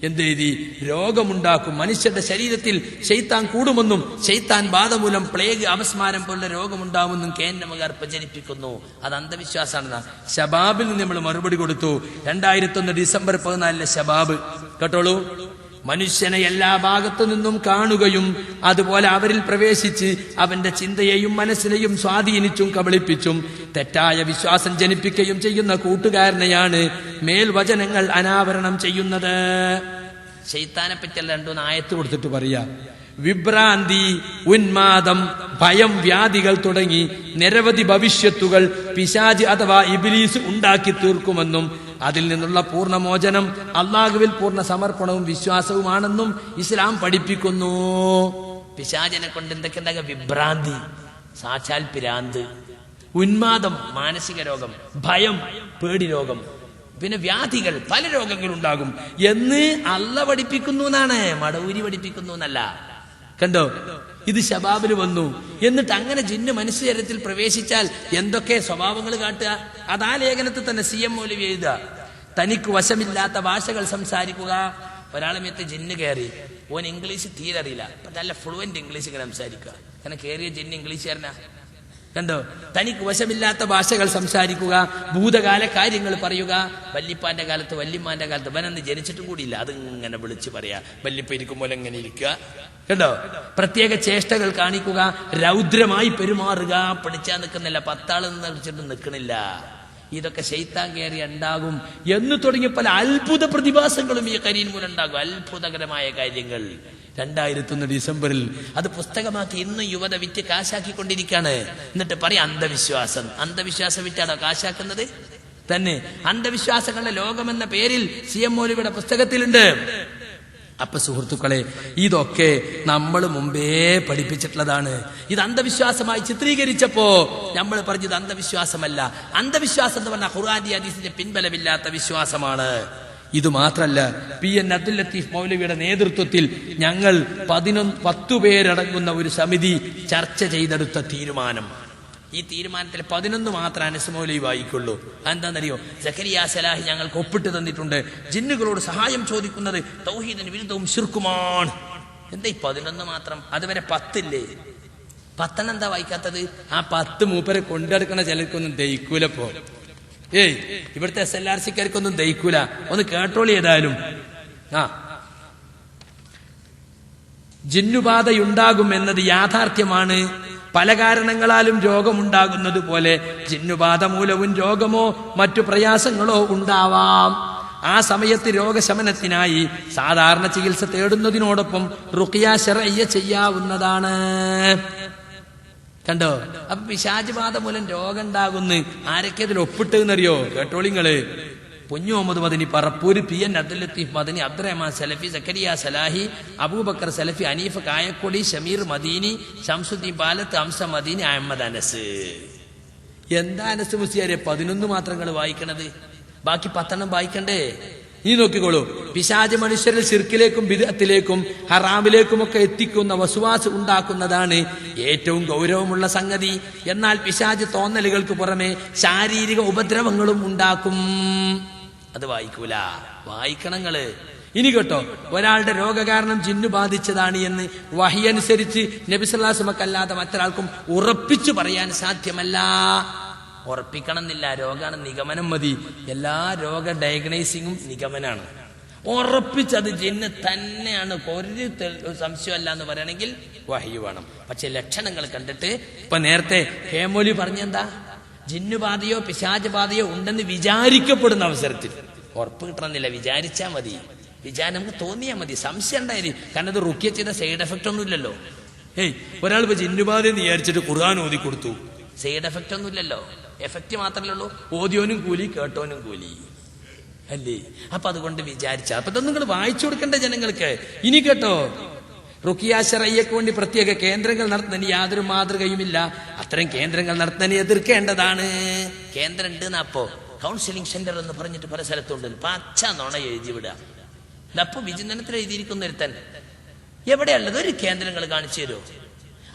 എന്തെഴുതി? രോഗമുണ്ടാക്കും, മനുഷ്യന്റെ ശരീരത്തിൽ ശൈത്താൻ കൂടുമെന്നും ശൈത്താൻ ബാധ മൂലം പ്ലേഗ്, അപസ്മാരം പോലുള്ള രോഗമുണ്ടാവുമെന്നും കേന്ദ്രമകാർ പ്രചരിപ്പിക്കുന്നു. അത് അന്ധവിശ്വാസമാണെന്ന ശബാബിൽ നിന്ന് നമ്മൾ മറുപടി കൊടുത്തു. 2001 ഡിസംബർ 14 ശബാബ്. കേട്ടോളൂ, മനുഷ്യനെ എല്ലാ ഭാഗത്തു നിന്നും കാണുകയും അതുപോലെ അവരിൽ പ്രവേശിച്ച് അവന്റെ ചിന്തയെയും മനസ്സിനെയും സ്വാധീനിച്ചും കബളിപ്പിച്ചും തെറ്റായ വിശ്വാസം ജനിപ്പിക്കുകയും ചെയ്യുന്ന കൂട്ടുകാരനെയാണ് മേൽവചനങ്ങൾ അനാവരണം ചെയ്യുന്നത്. ശൈത്താനെ പറ്റിയല്ല 2 ആയത്ത് കൊടുത്തിട്ട് പറയാ. വിഭ്രാന്തി, ഉന്മാദം, ഭയം, വ്യാധികൾ തുടങ്ങി നിരവധി ഭവിഷ്യത്തുകൾ പിശാച് അഥവാ ഇബ്ലീസ് ഉണ്ടാക്കി തീർക്കുമെന്നും അതിൽ നിന്നുള്ള പൂർണ്ണമോചനം അള്ളാഹുവിൽ പൂർണ്ണ സമർപ്പണവും വിശ്വാസവുമാണെന്നും ഇസ്ലാം പഠിപ്പിക്കുന്നു. പിശാചിനെ കൊണ്ട് എന്തൊക്കെ? വിഭ്രാന്തി, സാക്ഷാൽ പിരാന്ത്, ഉന്മാദം, മാനസിക രോഗം, ഭയം, പേടി രോഗം, പിന്നെ വ്യാധികൾ, പല രോഗങ്ങളുണ്ടാകും എന്ന് അള്ളാഹ് പഠിപ്പിക്കുന്നു എന്നാണ്, മടവൂരി പഠിപ്പിക്കുന്നു എന്നല്ല. കണ്ടോ, ഇത് ശബാബിൽ വന്നു. എന്നിട്ട് അങ്ങനെ ജിന്ന് മനുഷ്യ ശരീരത്തിൽ പ്രവേശിച്ചാൽ എന്തൊക്കെ സ്വഭാവങ്ങൾ കാട്ടുക? അതാ ലേഖനത്തിൽ തന്നെ CM മൗലവി എഴുതുക. തനിക്ക് വശമില്ലാത്ത ഭാഷകൾ സംസാരിക്കുക. ഒരാളെ മേത്ത് ജിന്ന് കയറി, ഓൻ ഇംഗ്ലീഷ് തീരെ അറിയില്ല, നല്ല ഫ്ലുവന്റ് ഇംഗ്ലീഷ് ഇങ്ങനെ സംസാരിക്കുക. അങ്ങനെ കയറിയ ജിന്ന് ഇംഗ്ലീഷുകാരനാ. കണ്ടോ, തനിക്ക് വശമില്ലാത്ത ഭാഷകൾ സംസാരിക്കുക, ഭൂതകാല കാര്യങ്ങൾ പറയുക. വല്ലിപ്പാന്റെ കാലത്ത്, വല്യമ്മാന്റെ കാലത്ത്, ഇവനന്ന് ജനിച്ചിട്ടും കൂടിയില്ല, അതിങ്ങനെ വിളിച്ച് പറയാ. വല്ലിപ്പ ഇരിക്കുമ്പോൾ എങ്ങനെ ഇരിക്കുക. കണ്ടോ, പ്രത്യേക ചേഷ്ടകൾ കാണിക്കുക, രൗദ്രമായി പെരുമാറുക. പിടിച്ചാൽ നിൽക്കുന്നില്ല, 10 ആൾ നിന്ന് വിളിച്ചിട്ട് നിൽക്കണില്ല. ഇതൊക്കെ ശൈത്താൻ കയറി ഉണ്ടാകും എന്ന് തുടങ്ങിയ പല അത്ഭുത പ്രതിഭാസങ്ങളും ഈ കരീൻ മൂലം ഉണ്ടാകും. അത്ഭുതകരമായ കാര്യങ്ങൾ. 2001 ഡിസംബറിൽ അത് പുസ്തകമാക്കി ഇന്ന് യുവത വിറ്റ് കാശാക്കിക്കൊണ്ടിരിക്കുകയാണ്. എന്നിട്ട് പറയാം അന്ധവിശ്വാസം. അന്ധവിശ്വാസം വിറ്റാണോ കാശാക്കുന്നത്? തന്നെ അന്ധവിശ്വാസങ്ങളുടെ ലോകമെന്ന പേരിൽ CM മൗലവിയുടെ പുസ്തകത്തിലുണ്ട്. അപ്പൊ സുഹൃത്തുക്കളെ, ഇതൊക്കെ നമ്മൾ മുമ്പേ പഠിപ്പിച്ചിട്ടുള്ളതാണ്. ഇത് അന്ധവിശ്വാസമായി ചിത്രീകരിച്ചപ്പോ നമ്മൾ പറഞ്ഞത് അന്ധവിശ്വാസമല്ല. അന്ധവിശ്വാസം എന്ന് പറഞ്ഞാൽ ഖുർആന്റെ ഹദീസിന്റെ പിൻബലമില്ലാത്ത വിശ്വാസമാണ്. ഇത് മാത്രല്ല, PN അബ്ദുൽ ലത്തീഫ് മൗലവിയുടെ നേതൃത്വത്തിൽ ഞങ്ങൾ 10 പേരടങ്ങുന്ന ഒരു സമിതി ചർച്ച ചെയ്തെടുത്ത തീരുമാനം, ഈ തീരുമാനത്തിൽ 11 മാത്രം അനസ് മൗലവി വായിക്കുള്ളൂ. എന്താണെന്നറിയോ? സക്കരിയ സലാഹി ഞങ്ങൾക്ക് ഒപ്പിട്ട് തന്നിട്ടുണ്ട്, ജിന്നുകളോട് സഹായം ചോദിക്കുന്നത് തൗഹീദിന് വിരുദ്ധവും ശിർക്കുമാണ്. എന്താ ഈ 11 മാത്രം? അതുവരെ 10 ഇല്ലേ? 10 എന്താ വായിക്കാത്തത്? ആ 10 മൂപ്പരെ കൊണ്ടെടുക്കണ ചിലർക്കൊന്നും ദഹിക്കൂലപ്പോ. ഇവിടുത്തെ SLRCക്കാർക്കൊന്നും ദഹിക്കൂല. ഒന്ന് കേട്ടോളി. ഏതായാലും ജിന്നുബാധയുണ്ടാകും എന്നത് യാഥാർത്ഥ്യമാണ്. പല കാരണങ്ങളാലും രോഗമുണ്ടാകുന്നത് പോലെ ജിന്നുബാധ മൂലവും രോഗമോ മറ്റു പ്രയാസങ്ങളോ ഉണ്ടാവാം. ആ സമയത്ത് രോഗശമനത്തിനായി സാധാരണ ചികിത്സ തേടുന്നതിനോടൊപ്പം റുഖിയ ശർഇയ്യ ചെയ്യാവുന്നതാണ്. കണ്ടോ? അപ്പൊ പിശാച് ബാധ മൂലം രോഗം ഉണ്ടാകുന്നു. ആരൊക്കെ അതിൽ ഒപ്പിട്ടെന്നറിയോ? കേട്ടോളിങ്ങള്. പൊന്നു മുഹമ്മദ് മദനി പറപ്പൂര്, PN അബ്ദുൽ ലത്തീഫ് മദനി, അബ്ദുറഹ്മാൻ സലഫി, സക്കരിയ സലാഹി, അബൂബക്കർ സലഫി, അനീഫ് കായക്കൊടി, ഷമീർ മദീനി, ശംസുദ്ദീൻ പാലത്ത്, ഹംസ മദീനി, അഹമ്മദ് അനസ്. എന്താ അനസ് മുസ്ലിയാരെ 11 മാത്രങ്ങൾ വായിക്കണത്? ബാക്കി 10 വായിക്കണ്ടേ? നീ നോക്കിക്കോളൂ. പിശാച് മനുഷ്യരിൽ ശിർക്കിലേക്കും ബിദ്അത്തിലേക്കും ഹറാമിലേക്കും ഒക്കെ എത്തിക്കുന്ന വസ്വാസ് ഉണ്ടാക്കുന്നതാണ് ഏറ്റവും ഗൗരവമുള്ള സംഗതി. എന്നാൽ പിശാച് തോന്നലുകൾക്ക് പുറമെ ശാരീരിക ഉപദ്രവങ്ങളും ഉണ്ടാക്കും. അത് വായിക്കൂല. വായിക്കണങ്ങള്. ഇനി കേട്ടോ, ഒരാളുടെ രോഗകാരണം ജിന്നു ബാധിച്ചതാണ് എന്ന് വഹി അനുസരിച്ച് നബി സല്ലല്ലാഹു അലൈഹി വസല്ലം അല്ലാതെ മറ്റൊരാൾക്കും ഉറപ്പിച്ചു പറയാൻ സാധ്യമല്ല. ഉറപ്പിക്കണം എന്നില്ല, രോഗാണ് നിഗമനം മതി. എല്ലാ രോഗ ഡയഗ്നൈസിങ്ങും നിഗമനാണ്. ഉറപ്പിച്ചത് ജിന്ന് തന്നെയാണ്, ഒരു സംശയമല്ല എന്ന് പറയണമെങ്കിൽ വഹി വേണം. പക്ഷെ ലക്ഷണങ്ങൾ കണ്ടിട്ട് ഇപ്പൊ നേരത്തെ ഹേമോലി പറഞ്ഞെന്താ, ജിന്നുബാധയോ പിശാച് ബാധയോ ഉണ്ടെന്ന് വിചാരിക്കപ്പെടുന്ന അവസരത്തിൽ ഉറപ്പ് കിട്ടണമെന്നില്ല, വിചാരിച്ചാ മതി. വിചാരം നമുക്ക് തോന്നിയാൽ മതി, സംശയം ഉണ്ടായി. കാരണം അത് റുഖ്യ ചെയ്ത സൈഡ് എഫക്റ്റ് ഒന്നും ഇല്ലല്ലോ. ഒരാൾ ഇപ്പൊ ജിന്നുബാധ എന്ന് വിചാരിച്ചിട്ട് ഖുർആൻ ഓതി കൊടുത്തു, സൈഡ് എഫക്റ്റ് ഒന്നും ഇല്ലല്ലോ. എഫക്റ്റ് മാത്രമല്ലേ ഉള്ളൂ. ഓതിയോനും കൂലി, കേട്ടോനും കൂലി അല്ലേ? അപ്പൊ അതുകൊണ്ട് വിചാരിച്ച അപ്പൊ ഇതൊന്നും നിങ്ങൾ വായിച്ചു കൊടുക്കേണ്ട ജനങ്ങൾക്ക്. ഇനി കേട്ടോ, റുഖിയ ശർഇയ്യക്ക് വേണ്ടി പ്രത്യേക കേന്ദ്രങ്ങൾ നടത്തുന്നതിന് യാതൊരു മാതൃകയുമില്ല. അത്തരം കേന്ദ്രങ്ങൾ നടത്തുന്നതിനെ എതിർക്കേണ്ടതാണ്. കേന്ദ്രം ഉണ്ട് എന്നപ്പോ കൗൺസിലിംഗ് സെന്റർ എന്ന് പറഞ്ഞിട്ട് പല സ്ഥലത്തുണ്ട്. പച്ച നുണ എഴുതി വിടുക. അപ്പൊ വിചിന്തനത്തിൽ എഴുതിയിരിക്കുന്ന ഒരുത്തൻ എവിടെയുള്ളത് ഒരു കേന്ദ്രങ്ങൾ കാണിച്ചു തരുമോ?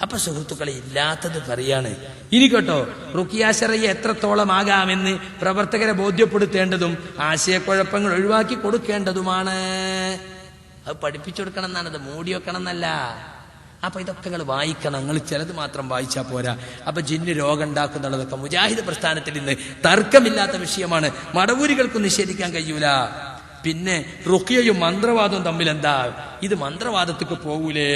അപ്പൊ സുഹൃത്തുക്കളെ, ഇല്ലാത്തത് പറയാണ്. ഇനി കേട്ടോ, റുഖിയ ശർഇയ്യ എത്രത്തോളം ആകാമെന്ന് പ്രവർത്തകരെ ബോധ്യപ്പെടുത്തേണ്ടതും ആശയക്കുഴപ്പങ്ങൾ ഒഴിവാക്കി കൊടുക്കേണ്ടതുമാണ്. അത് പഠിപ്പിച്ചു കൊടുക്കണം എന്നാണ്, അത് മൂടി വെക്കണം എന്നല്ല. അപ്പൊ ഇതൊക്കെ നിങ്ങൾ വായിക്കണം. നിങ്ങൾ ചിലത് മാത്രം വായിച്ചാൽ പോരാ. അപ്പൊ ജിന്ന് രോഗം ഉണ്ടാക്കുന്നുള്ളതൊക്കെ മുജാഹിദ് പ്രസ്ഥാനത്തിൽ ഇന്ന് തർക്കമില്ലാത്ത വിഷയമാണ്. മടവൂരികൾക്കും നിഷേധിക്കാൻ കഴിയൂല. പിന്നെ റുഖിയയും മന്ത്രവാദവും തമ്മിൽ എന്താ? ഇത് മന്ത്രവാദത്തേക്ക് പോകൂലേ?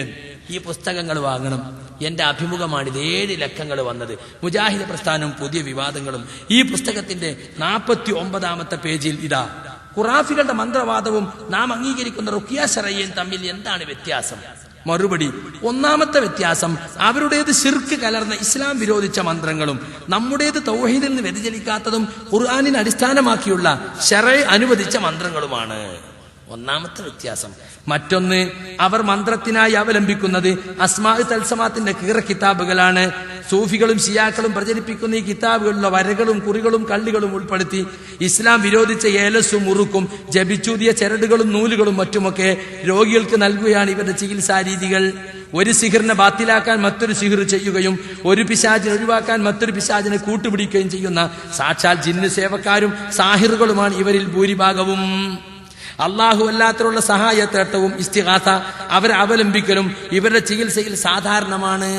ഈ പുസ്തകങ്ങൾ വാങ്ങണം. എന്റെ അഭിമുഖമാണിത്. 7 ലക്കങ്ങൾ വന്നത്. മുജാഹിദ് പ്രസ്ഥാനവും പുതിയ വിവാദങ്ങളും. ഈ പുസ്തകത്തിന്റെ 49-ാമത്തെ പേജിൽ ഇതാ, ഖുറാഫികളുടെ മന്ത്രവാദവും നാം അംഗീകരിക്കുന്ന റുഖിയ ശർഇയ്യയും തമ്മിൽ എന്താണ് വ്യത്യാസം? മറുപടി: ഒന്നാമത്തെ വ്യത്യാസം, അവരുടേത് ശിർക്ക് കലർന്ന ഇസ്ലാം വിരോധിച്ച മന്ത്രങ്ങളും നമ്മുടേത് തൗഹീദിൽ നിന്ന് വ്യതിചലിക്കാത്തതും ഖുർആനിനെ അടിസ്ഥാനമാക്കിയുള്ള ശർഅ് അനുവദിച്ച മന്ത്രങ്ങളുമാണ്. ഒന്നാമത്തെ വ്യത്യാസം. മറ്റൊന്ന്, അവർ മന്ത്രത്തിനായി അവലംബിക്കുന്നത് അസ്മാ തൽസമാത്തിന്റെ കീറ കിതാബുകളാണ്. സൂഫികളും ഷിയാക്കളും പ്രചരിപ്പിക്കുന്ന ഈ കിതാബുകളിലുള്ള വരകളും കുറികളും കള്ളികളും ഉൾപ്പെടുത്തി ഇസ്ലാം വിരോധിച്ച ഏലസും മുറുക്കും ജപിച്ചൂതിയ ചരടുകളും നൂലുകളും മറ്റുമൊക്കെ രോഗികൾക്ക് നൽകുകയാണ് ഇവരുടെ ചികിത്സാ രീതികൾ. ഒരു സിഹിറിനെ ബാത്തിലാക്കാൻ മറ്റൊരു സിഹിർ ചെയ്യുകയും ഒരു പിശാചിനെ ഒഴിവാക്കാൻ മറ്റൊരു പിശാചിനെ കൂട്ടുപിടിക്കുകയും ചെയ്യുന്ന സാക്ഷാൽ ജിന്ന് സേവക്കാരും സാഹിറുകളുമാണ് ഇവരിൽ ഭൂരിഭാഗവും. അള്ളാഹു അല്ലാത്തവരുള്ള സഹായത്തേട്ടവും ഇസ്തിഗാസ അവരെ അവലംബിക്കലും ഇവരുടെ ചികിത്സയിൽ സാധാരണമാണ്.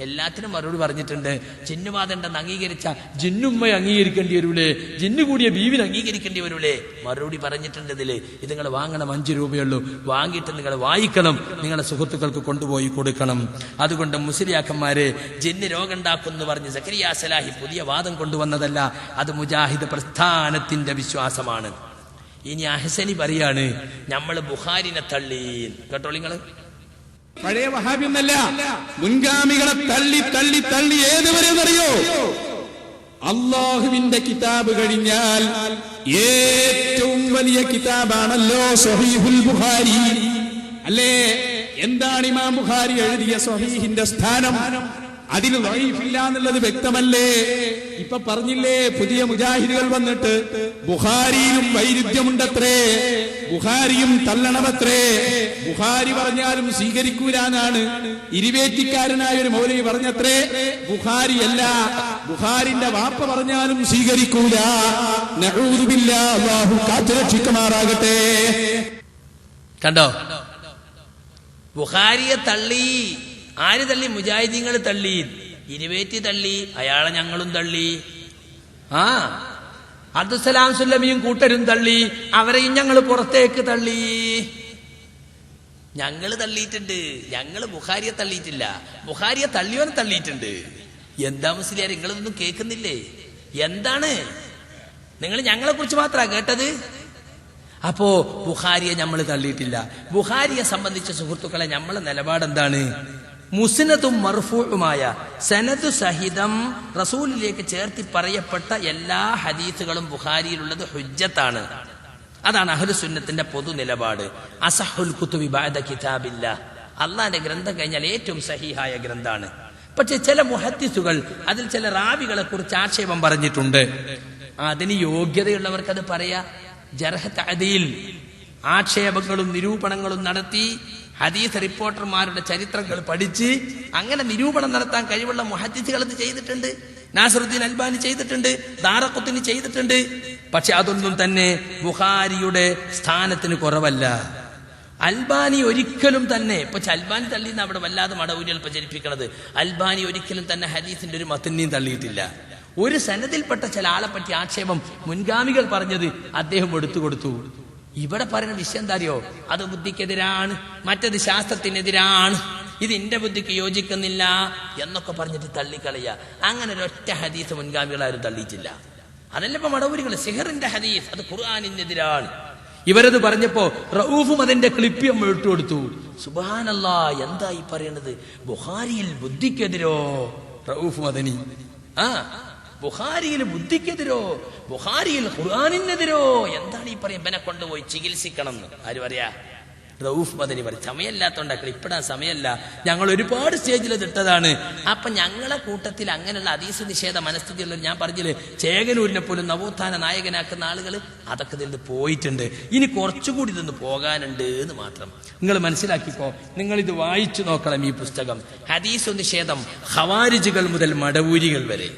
എല്ലാത്തിനും മറുപടി പറഞ്ഞിട്ടുണ്ട്. ജിന്നുവാദണ്ടെന്ന് അംഗീകരിച്ച ജിന്നുമ്മയെ അംഗീകരിക്കേണ്ടി വരൂലേ? ജിന്നു കൂടിയ ബീവിനെ അംഗീകരിക്കേണ്ടി വരൂലേ? മറുപടി പറഞ്ഞിട്ടുണ്ട് ഇതില്. ഇത് നിങ്ങൾ വാങ്ങണം. 5 രൂപയുള്ളൂ. വാങ്ങിയിട്ട് നിങ്ങൾ വായിക്കണം, നിങ്ങളുടെ സുഹൃത്തുക്കൾക്ക് കൊണ്ടുപോയി കൊടുക്കണം. അതുകൊണ്ട് മുസ്ലിയാക്കന്മാരെ, ജിന്ന് രോഗം ഉണ്ടാക്കുമെന്ന് പറഞ്ഞ് സക്കരിയ സലാഹി പുതിയ വാദം കൊണ്ടുവന്നതല്ല. അത് മുജാഹിദ് പ്രസ്ഥാനത്തിന്റെ വിശ്വാസമാണ്. ഇനി അഹ്സനി പറയാണ്, നമ്മൾ ബുഖാരിനെ തള്ളി. കേട്ടോ നിങ്ങള്, പഴയ വഹാബിയൊന്നല്ല, മുൻഗാമികളെ തള്ളി തള്ളി തള്ളി ഏതുവരെ അറിയോ? അള്ളാഹുവിന്റെ കിതാബ് കഴിഞ്ഞാൽ ഏറ്റവും വലിയ കിതാബാണല്ലോ സ്വഹീഹുൽ ബുഖാരി. അല്ലേ? എന്താണ് ഇമാം ബുഖാരി എഴുതിയ സ്വഹീഹിന്റെ സ്ഥാനം? അതിൽ ദഈഫില്ല എന്നുള്ളത് വ്യക്തമല്ലേ? ഇപ്പൊ പറഞ്ഞില്ലേ, പുതിയ മുജാഹിദുകൾ വന്നിട്ട് ബുഖാരിയിലും വൈരുദ്ധ്യമുണ്ടത്രേ, ബുഖാരിയും തള്ളണമത്രേ, ബുഖാരി പറഞ്ഞാലും സ്വീകരിക്കൂലെന്നാണ് ഇരുവേറ്റിക്കാരനായ ഒരു മൗലവി പറഞ്ഞത്രേ. ബുഖാരിയല്ല, ബുഖാരിന്റെ വാപ്പ പറഞ്ഞാലും സ്വീകരിക്കൂല. നഊദു ബില്ലാഹ്, അല്ലാഹു കാത്തുരക്ഷിക്കുമാറാകട്ടെ. കണ്ടോ, ബുഖാരിയെ തള്ളി. ആര് തള്ളി? മുജാഹിദീങ്ങൾ തള്ളി, ഇരുവേറ്റി തള്ളി, അയാളെ ഞങ്ങളും തള്ളി. അബ്ദുസ്സലാം സുല്ലമിയും കൂട്ടരും തള്ളി, അവരെയും ഞങ്ങൾ പുറത്തേക്ക് തള്ളി. ഞങ്ങള് തള്ളിയിട്ടുണ്ട്, ഞങ്ങള് ബുഖാരിയെ തള്ളിയിട്ടില്ല. ബുഖാരിയെ തള്ളിയോനെ തള്ളിയിട്ടുണ്ട്. എന്താ മുസ്ലിയാർ, നിങ്ങളിതൊന്നും കേൾക്കുന്നില്ലേ? എന്താണ് നിങ്ങൾ ഞങ്ങളെ കുറിച്ച് മാത്രമാണ് കേട്ടത്? അപ്പോ ബുഖാരിയെ നമ്മൾ തള്ളിയിട്ടില്ല. ബുഖാരിയെ സംബന്ധിച്ച സുഹൃത്തുക്കളെ, നമ്മളെ നിലപാടെന്താണ്? മുസ്നദും മർഫൂഉമായ സനദ് സഹിതം റസൂലിലേക്ക് ചേർത്തി പറയപ്പെട്ട എല്ലാ ഹദീസുകളും ബുഖാരിയിലുള്ളത് ഹുജ്ജത്താണ്. അതാണ് അഹ്ലുസുന്നത്തിന്റെ പൊതു നിലപാട്. അസഹുൽ കുതുബി ബഅദ കിതാബില്ലാഹ്, അള്ളാന്റെ ഗ്രന്ഥം കഴിഞ്ഞാൽ ഏറ്റവും സഹീഹായ ഗ്രന്ഥാണ്. പക്ഷെ ചില മുഹദ്ദിസുകൾ അതിൽ ചില റാവികളെ കുറിച്ച് ആക്ഷേപം പറഞ്ഞിട്ടുണ്ട്. അതിന് യോഗ്യതയുള്ളവർക്ക് അത് പറയാ. ജർഹ് തഅദീൽ ആക്ഷേപങ്ങളും നിരൂപണങ്ങളും നടത്തി ഹദീസ് റിപ്പോർട്ടർമാരുടെ ചരിത്രങ്ങൾ പഠിച്ച് അങ്ങനെ നിരൂപണം നടത്താൻ കഴിവുള്ള മുഹദ്ദിസുകൾ അത് ചെയ്തിട്ടുണ്ട്. നാസറുദ്ദീൻ അൽബാനി ചെയ്തിട്ടുണ്ട്, ദാറഖുത്നി ചെയ്തിട്ടുണ്ട്. പക്ഷെ അതൊന്നും തന്നെ ബുഖാരിയുടെ സ്ഥാനത്തിന് കുറവല്ല. അൽബാനി ഒരിക്കലും തന്നെ, ഇപ്പൊ അൽബാനി തള്ളിന്ന് അവിടെ വല്ലാതെ മടവൂരികൾ പ്രചരിപ്പിക്കുന്നത്, അൽബാനി ഒരിക്കലും തന്നെ ഹദീസിന്റെ ഒരു മത്തിനെയും തള്ളിയിട്ടില്ല. ഒരു സനദിൽപ്പെട്ട ചില ആളെ പറ്റി ആക്ഷേപം മുൻഗാമികൾ പറഞ്ഞത് അദ്ദേഹം എടുത്തു കൊടുത്തു. ഇവിടെ പറയുന്ന വിഷയം എന്താ അറിയോ? അത് ബുദ്ധിക്കെതിരാണ്, മറ്റത് ശാസ്ത്രത്തിനെതിരാണ്, ഇത് എന്റെ ബുദ്ധിക്ക് യോജിക്കുന്നില്ല എന്നൊക്കെ പറഞ്ഞിട്ട് തള്ളിക്കളയ. അങ്ങനെ ഒരൊറ്റ ഹദീസ് മുൻഗാമികളാരും തള്ളിയിട്ടില്ല. അതല്ല ഇപ്പൊ മടവൂരികൾ സിഹറിന്റെ ഹദീസ് അത് ഖുർആനിനെതിരാണ്. ഇവരത് പറഞ്ഞപ്പോ റഊഫും അതിന്റെ ക്ലിപ്പ് നമ്മൾ ഇട്ടുകൊടുത്തു. സുബ്ഹാനല്ലാഹ്, എന്താ ഈ പറയണത്? ബുഖാരിയിൽ ബുദ്ധിക്കെതിരോ? റഊഫ് മദനി ബുഖാരിയിൽ ബുദ്ധിക്കെതിരോ? ബുഖാരിയിൽ ഖുർആനിനെതിരോ? എന്താണ് ഈ പറയും? ഇവനെ കൊണ്ടുപോയി ചികിത്സിക്കണം എന്ന് ആര് പറയാ? റഊഫ് മദനി പറയും. സമയമില്ലാത്തോണ്ടാ, ക്ലിപ്പിടാൻ സമയമല്ല. ഞങ്ങൾ ഒരുപാട് സ്റ്റേജിൽ ഇട്ടതാണ്. അപ്പൊ ഞങ്ങളെ കൂട്ടത്തിൽ അങ്ങനെയുള്ള ഹദീസ് നിഷേധ മനസ്ഥിതിയുള്ള, ഞാൻ പറഞ്ഞില്ലേ, ചേകനൂരിനെ പോലും നവോത്ഥാന നായകനാക്കുന്ന ആളുകൾ അതൊക്കെ ഇതിൽ പോയിട്ടുണ്ട്. ഇനി കുറച്ചുകൂടി ഇതൊന്ന് പോകാനുണ്ട് എന്ന് മാത്രം നിങ്ങൾ മനസ്സിലാക്കിക്കോ. നിങ്ങൾ ഇത് വായിച്ചു നോക്കണം. ഈ പുസ്തകം ഹദീസ് നിഷേധം ഖവാരിജുകൾ മുതൽ മടവൂരികൾ വരെ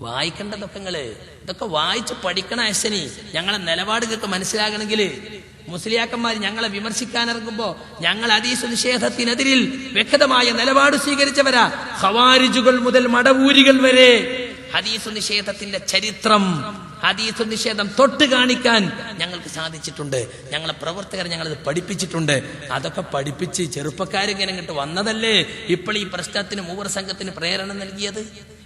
വായിക്കേണ്ടതൊക്കെ നിങ്ങള് ഇതൊക്കെ വായിച്ച് പഠിക്കണം. അശ്വനി, ഞങ്ങളെ നിലപാടുകൾക്ക് മനസ്സിലാകണമെങ്കിൽ മുസ്ലിയാക്കന്മാർ ഞങ്ങളെ വിമർശിക്കാനിറങ്ങുമ്പോ ഞങ്ങൾ ഹദീസ് നിഷേധത്തിനെതിരിൽ വ്യക്തമായ നിലപാട് സ്വീകരിച്ചവരാ. ഖവാരിജുകൾ മുതൽ മടവൂരികൾ വരെ ഹദീസ് നിഷേധത്തിന്റെ ചരിത്രം, ഹദീസ് നിഷേധം തൊട്ട് കാണിക്കാൻ ഞങ്ങൾക്ക് സാധിച്ചിട്ടുണ്ട്. ഞങ്ങളെ പ്രവർത്തകർ ഞങ്ങളത് പഠിപ്പിച്ചിട്ടുണ്ട്. അതൊക്കെ പഠിപ്പിച്ച് ചെറുപ്പക്കാരിങ്ങനെ ഇങ്ങോട്ട് വന്നതല്ലേ ഇപ്പോൾ ഈ പ്രശ്നത്തിന് മൂവർ സംഘത്തിന് പ്രേരണ നൽകിയത്.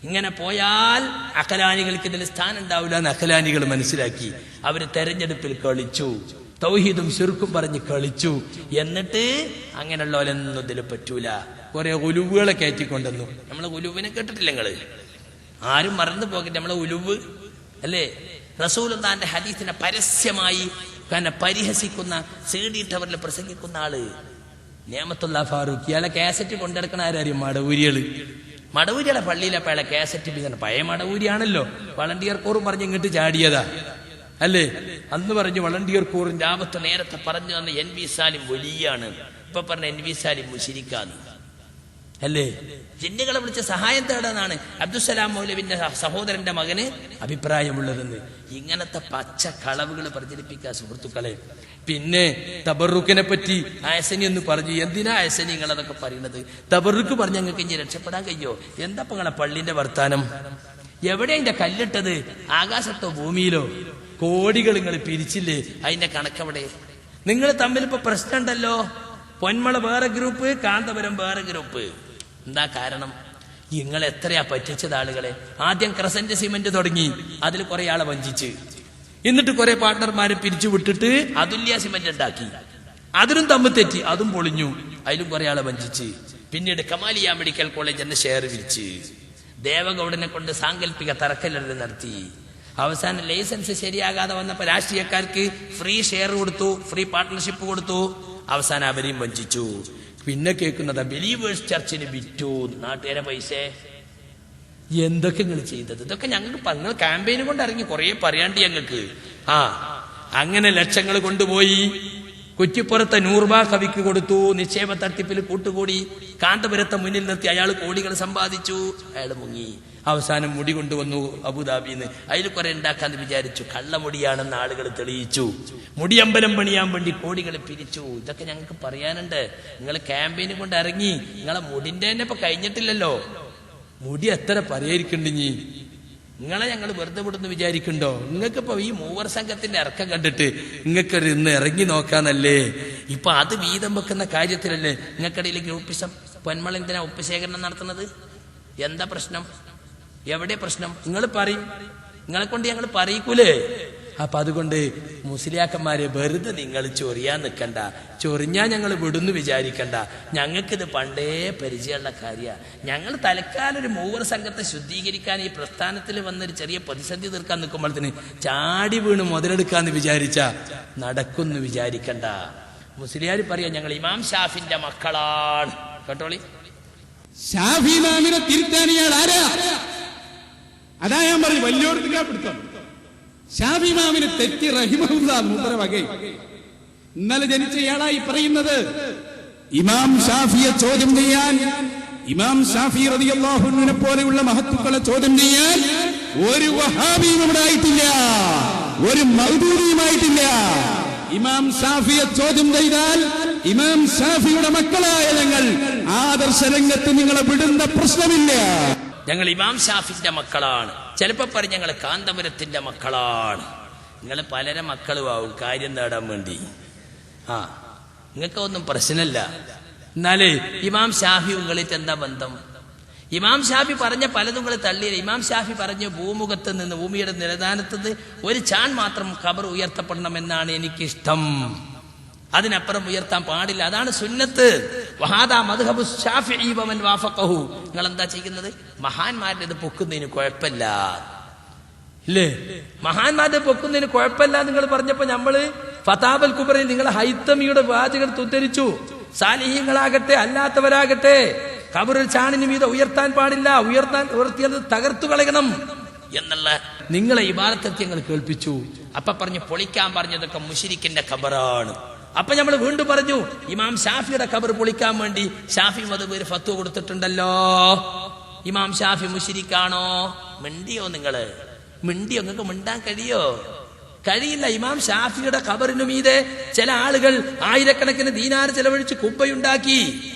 ഇങ്ങനെ പോയാൽ അഖലാനികൾക്ക് ഇതിൽ സ്ഥാനം ഉണ്ടാവില്ല എന്ന് അഖലാനികൾ മനസ്സിലാക്കി. അവര് തെരഞ്ഞെടുപ്പിൽ കളിച്ചു, തൗഹീദും ശിർക്കും പറഞ്ഞ് കളിച്ചു. എന്നിട്ട് അങ്ങനെയുള്ളവരൊന്നും ഇതിൽ പറ്റൂല. കുറെ ഉലുവുകളെ കയറ്റിക്കൊണ്ടെന്നു. നമ്മളെ ഉലുവിനെ കേട്ടിട്ടില്ല നിങ്ങള്? ആരും മറന്നു പോകട്ടെ നമ്മളെ ഉലുവ് അല്ലേ? റസൂലുള്ളാഹിന്റെ ഹദീസിനെ പരസ്യമായി പരിഹസിക്കുന്ന CD ടവറിൽ പ്രസംഗിക്കുന്ന ആള് നിഅമത്തുല്ലാ ഫാറൂഖ്. ഇയാളെ കാസറ്റ് കൊണ്ടെടുക്കണ ആരും മടവൂരികള്. മടവൂരികളെ പള്ളിയിലപ്പോ അയാളെ കാസറ്റ് പിന്നെ പഴയ മടവൂരിയാണല്ലോ. വളണ്ടിയർ കോറും പറഞ്ഞ് ഇങ്ങോട്ട് ചാടിയതാ അല്ലേ? അന്ന് പറഞ്ഞു വളണ്ടിയർ കോറിന്റെ ആപത്ത് നേരത്തെ പറഞ്ഞു തന്ന NV സാലിം വലിയാണ്. ഇപ്പൊ പറഞ്ഞ NV സാലിം മുശ്രിക്കാന്ന് അല്ലേ? ജിന്നുകളെ വിളിച്ച് സഹായം തേടാനാണ് അബ്ദുസ്സലാം മൗലവിന്റെ സഹോദരന്റെ മകന് അഭിപ്രായമുള്ളതെന്ന്. ഇങ്ങനത്തെ പച്ച കളവുകൾ പ്രചരിപ്പിക്കുക സുഹൃത്തുക്കളെ. പിന്നെ തബറുക്കിനെ പറ്റി അയസനി എന്ന് പറഞ്ഞു. എന്തിനാ അയസനി നിങ്ങൾ അതൊക്കെ പറയുന്നത്? തബറുക്ക് പറഞ്ഞ് ഞങ്ങൾക്ക് ഇനി രക്ഷപ്പെടാൻ കഴിയോ? എന്താ നിങ്ങളെ പള്ളിന്റെ വർത്താനം? എവിടെ അതിന്റെ കല്ലിട്ടത്? ആകാശത്തോ ഭൂമിയിലോ? കോടികൾ നിങ്ങൾ പിരിച്ചില്ലേ? അതിന്റെ കണക്കവിടെ? നിങ്ങൾ തമ്മിൽ ഇപ്പൊ പ്രശ്നം ഉണ്ടല്ലോ. പൊന്മള വേറെ ഗ്രൂപ്പ്, കാന്തപുരം വേറെ ഗ്രൂപ്പ്. എന്താ കാരണം? നിങ്ങൾ എത്രയാ പറ്റിച്ചത് ആളുകളെ? ആദ്യം ക്രസന്റ് സിമെന്റ് തുടങ്ങി, അതിൽ കുറെ ആളെ വഞ്ചിച്ച്, എന്നിട്ട് കുറെ പാർട്ട്ണർമാരെ പിരിച്ചു വിട്ടിട്ട് അതുല്യ സിമെന്റ് ഉണ്ടാക്കി. അതിനും തമ്മിൽ തെറ്റി, അതും പൊളിഞ്ഞു, അതിലും കുറെ ആളെ വഞ്ചിച്ച്. പിന്നീട് കമാലിയ മെഡിക്കൽ കോളേജ് എന്ന ഷെയർ വിരിച്ച് ദേവഗൌഡനെ കൊണ്ട് സാങ്കല്പിക തറക്കല്ലിടൽ നടത്തി. അവസാനം ലൈസൻസ് ശരിയാകാതെ വന്നപ്പോ രാഷ്ട്രീയക്കാർക്ക് ഫ്രീ ഷെയർ കൊടുത്തു, ഫ്രീ പാർട്ട്ണർഷിപ്പ് കൊടുത്തു. അവസാനം അവരെയും വഞ്ചിച്ചു. പിന്നെ കേൾക്കുന്നതാ ബിലീവേഴ്സ് ചർച്ചിന് വിറ്റു, നാട്ടുകാരെ പൈസ. എന്തൊക്കെ നിങ്ങൾ ചെയ്തത്? ഇതൊക്കെ ഞങ്ങൾക്ക് നിങ്ങൾ ക്യാമ്പയിന് കൊണ്ട് ഇറങ്ങി കുറെ പറയാണ്ട് ഞങ്ങൾക്ക്. അങ്ങനെ ലക്ഷങ്ങൾ കൊണ്ടുപോയി കുറ്റിപ്പുറത്തെ നൂർബാ കവിക്ക് കൊടുത്തു. നിക്ഷേപ തട്ടിപ്പിൽ കൂട്ടുകൂടി കാന്തപുരത്തെ മുന്നിൽ നിർത്തി അയാൾ കോടികൾ സമ്പാദിച്ചു. അയാൾ മുങ്ങി. അവസാനം മുടി കൊണ്ടുവന്നു അബുദാബിന്ന്. അതിൽ കുറെ ഉണ്ടാക്കാന്ന് വിചാരിച്ചു. കള്ളമുടിയാണെന്ന് ആളുകൾ തെളിയിച്ചു. മുടിയമ്പലം പണിയാൻ വേണ്ടി കോടികൾ പിരിച്ചു. ഇതൊക്കെ ഞങ്ങൾക്ക് പറയാനുണ്ട്. നിങ്ങൾ ക്യാമ്പയിന് കൊണ്ട് ഇറങ്ങി, നിങ്ങളെ മുടിന്റെ തന്നെ ഇപ്പൊ കഴിഞ്ഞിട്ടില്ലല്ലോ. മുടി എത്ര പറയായിരിക്കണ്ടി നിങ്ങളെ ഞങ്ങൾ വെറുതെ വിടുന്ന് വിചാരിക്കണ്ടോ? നിങ്ങൾക്കിപ്പോ ഈ മൂവർ സംഘത്തിന്റെ ഇറക്കം കണ്ടിട്ട് നിങ്ങൾക്കൊരു ഇന്ന് ഇറങ്ങി നോക്കാന്നല്ലേ? ഇപ്പൊ അത് വീതം വെക്കുന്ന കാര്യത്തിലല്ലേ നിങ്ങൾക്കിടയിൽ ഗ്രൂപ്പിസം. പൊന്മള എന്തിനാ ഉപ്പുശേഖരണം നടത്തുന്നത്? എന്താ പ്രശ്നം? എവിടെ പ്രശ്നം? നിങ്ങൾ പറയും. നിങ്ങളെ കൊണ്ട് ഞങ്ങൾ പറയിക്കൂലേ? അപ്പൊ അതുകൊണ്ട് മുസ്ലിയാക്കന്മാരെ വെറുതെ നിങ്ങൾ ചൊറിയാൻ നിൽക്കണ്ട. ചൊറിഞ്ഞാ ഞങ്ങൾ വിടുന്നു വിചാരിക്കണ്ട. ഞങ്ങൾക്കിത് പണ്ടേ പരിചയമുള്ള കാര്യമാണ്. ഞങ്ങൾ തൽക്കാലം ഒരു മൂവർ സംഘത്തെ ശുദ്ധീകരിക്കാൻ ഈ പ്രസ്ഥാനത്തിൽ വന്നൊരു ചെറിയ പ്രതിസന്ധി തീർക്കാൻ നിൽക്കുമ്പോഴത്തേന് ചാടി വീണ് മുതലെടുക്കാന്ന് വിചാരിച്ച നടക്കുന്നു വിചാരിക്കണ്ട. മുസ്ലിയാർ പറയാ ഞങ്ങൾ ഇമാം ഷാഫിന്റെ മക്കളാണ്. കേട്ടോളി, ഷാഫി ഇമാമിനെ തിരുത്താൻ ഇയാൾ ആരാ? അതാ ഞാൻ പറയും വലിയോടത്തേക്കാ പിടുത്തം. ഷാഫി ഇമാമിന് തെറ്റി റഹിമഹുല്ലാ മൂപ്പര വകൈ. ഇന്നലെ ജനിച്ച ഇയാളായി പറയുന്നത്. ഇമാം ഷാഫിയെ ചോദ്യം ചെയ്യാൻ, ഇമാം ഷാഫി റളിയല്ലാഹു അൻഹുവിനെ പോലെയുള്ള മഹത്തുക്കളെ ചോദ്യം ചെയ്യാൻ ഒരു വഹാബിയും ഇവിടെ ആയിട്ടില്ല, ഒരു മൗദൂദിയുമായിട്ടില്ല. ഇമാം ഷാഫിയെ ചോദ്യം ചെയ്താൽ ഇമാം ഷാഫിയുടെ മക്കളായ ഞങ്ങൾ ആദർശ രംഗത്ത് നിങ്ങളെ വിടുന്ന പ്രശ്നമില്ല. ഞങ്ങൾ ഇമാം ഷാഫിന്റെ മക്കളാണ്. ചിലപ്പോ പറയും ഞങ്ങൾ കാന്തപുരത്തിന്റെ മക്കളാണ്. നിങ്ങൾ പലരെ മക്കളുമാവും കാര്യം നേടാൻ വേണ്ടി. നിങ്ങൾക്കൊന്നും പ്രശ്നമില്ല. എന്നാലേ ഇമാം ഷാഫി ഉങ്ങളിട്ട് എന്താ ബന്ധം? ഇമാം ഷാഫി പറഞ്ഞ പലതും നിങ്ങൾ തള്ളിയില്ല. ഇമാം ഷാഫി പറഞ്ഞു ഭൂമുഖത്ത് നിന്ന്, ഭൂമിയുടെ നിലദാനത്ത് നിന്ന് ഒരു ചാൺ മാത്രം ഖബർ ഉയർത്തപ്പെടണമെന്നാണ് എനിക്കിഷ്ടം. അതിനപ്പുറം ഉയർത്താൻ പാടില്ല. അതാണ് സുന്നത്ത്. വഹാദാ മദ്ഹബു ശാഫിഈ വമൻ വാഫഖഹു. നിങ്ങൾ എന്താ ചെയ്യുന്നത്? മഹാന്മാരുടെ പൊക്കുന്നതിന് കുഴപ്പമില്ല ഇല്ലേ? മഹാന്മാരുടെ പൊക്കുന്നതിന് കുഴപ്പമില്ല നിങ്ങൾ പറഞ്ഞപ്പോ നമ്മള് ഫതാബൽ കുബറയിൽ നിങ്ങൾ ഹൈത്തമിയുടെ വാചകം ഉദ്ധരിച്ചു. സാലിഹീങ്ങളാകട്ടെ അല്ലാത്തവരാകട്ടെ ഖബറിൽ ചാണിന് മീതെ ഉയർത്താൻ പാടില്ല, ഉയർത്തിയത് തകർത്തു കളയണം എന്നുള്ള നിങ്ങളെ ഇബാദത്ത് ഞങ്ങൾ കേൾപ്പിച്ചു. അപ്പൊ പറഞ്ഞു പൊളിക്കാൻ പറഞ്ഞതൊക്കെ മുശ്രിക്കിന്റെ ഖബറാണ്. അപ്പൊ നമ്മൾ വീണ്ടും പറഞ്ഞു ഇമാം ഷാഫിയുടെ ഖബർ പൊളിക്കാൻ വേണ്ടി ഷാഫി മദ്ഹബ് ഫത്വ കൊടുത്തിട്ടുണ്ടല്ലോ. ഇമാം ഷാഫി മുശ്രിക്കാണോ? മിണ്ടിയോ നിങ്ങള്? മിണ്ടിയോ? നിങ്ങൾക്ക് മിണ്ടാൻ കഴിയോ? കഴിയില്ല. ഇമാം ഷാഫിയുടെ ഖബറിനു മീതെ ചില ആളുകൾ ആയിരക്കണക്കിന് ദീനാർ ചെലവഴിച്ച് കുബ്ബയുണ്ടാക്കി.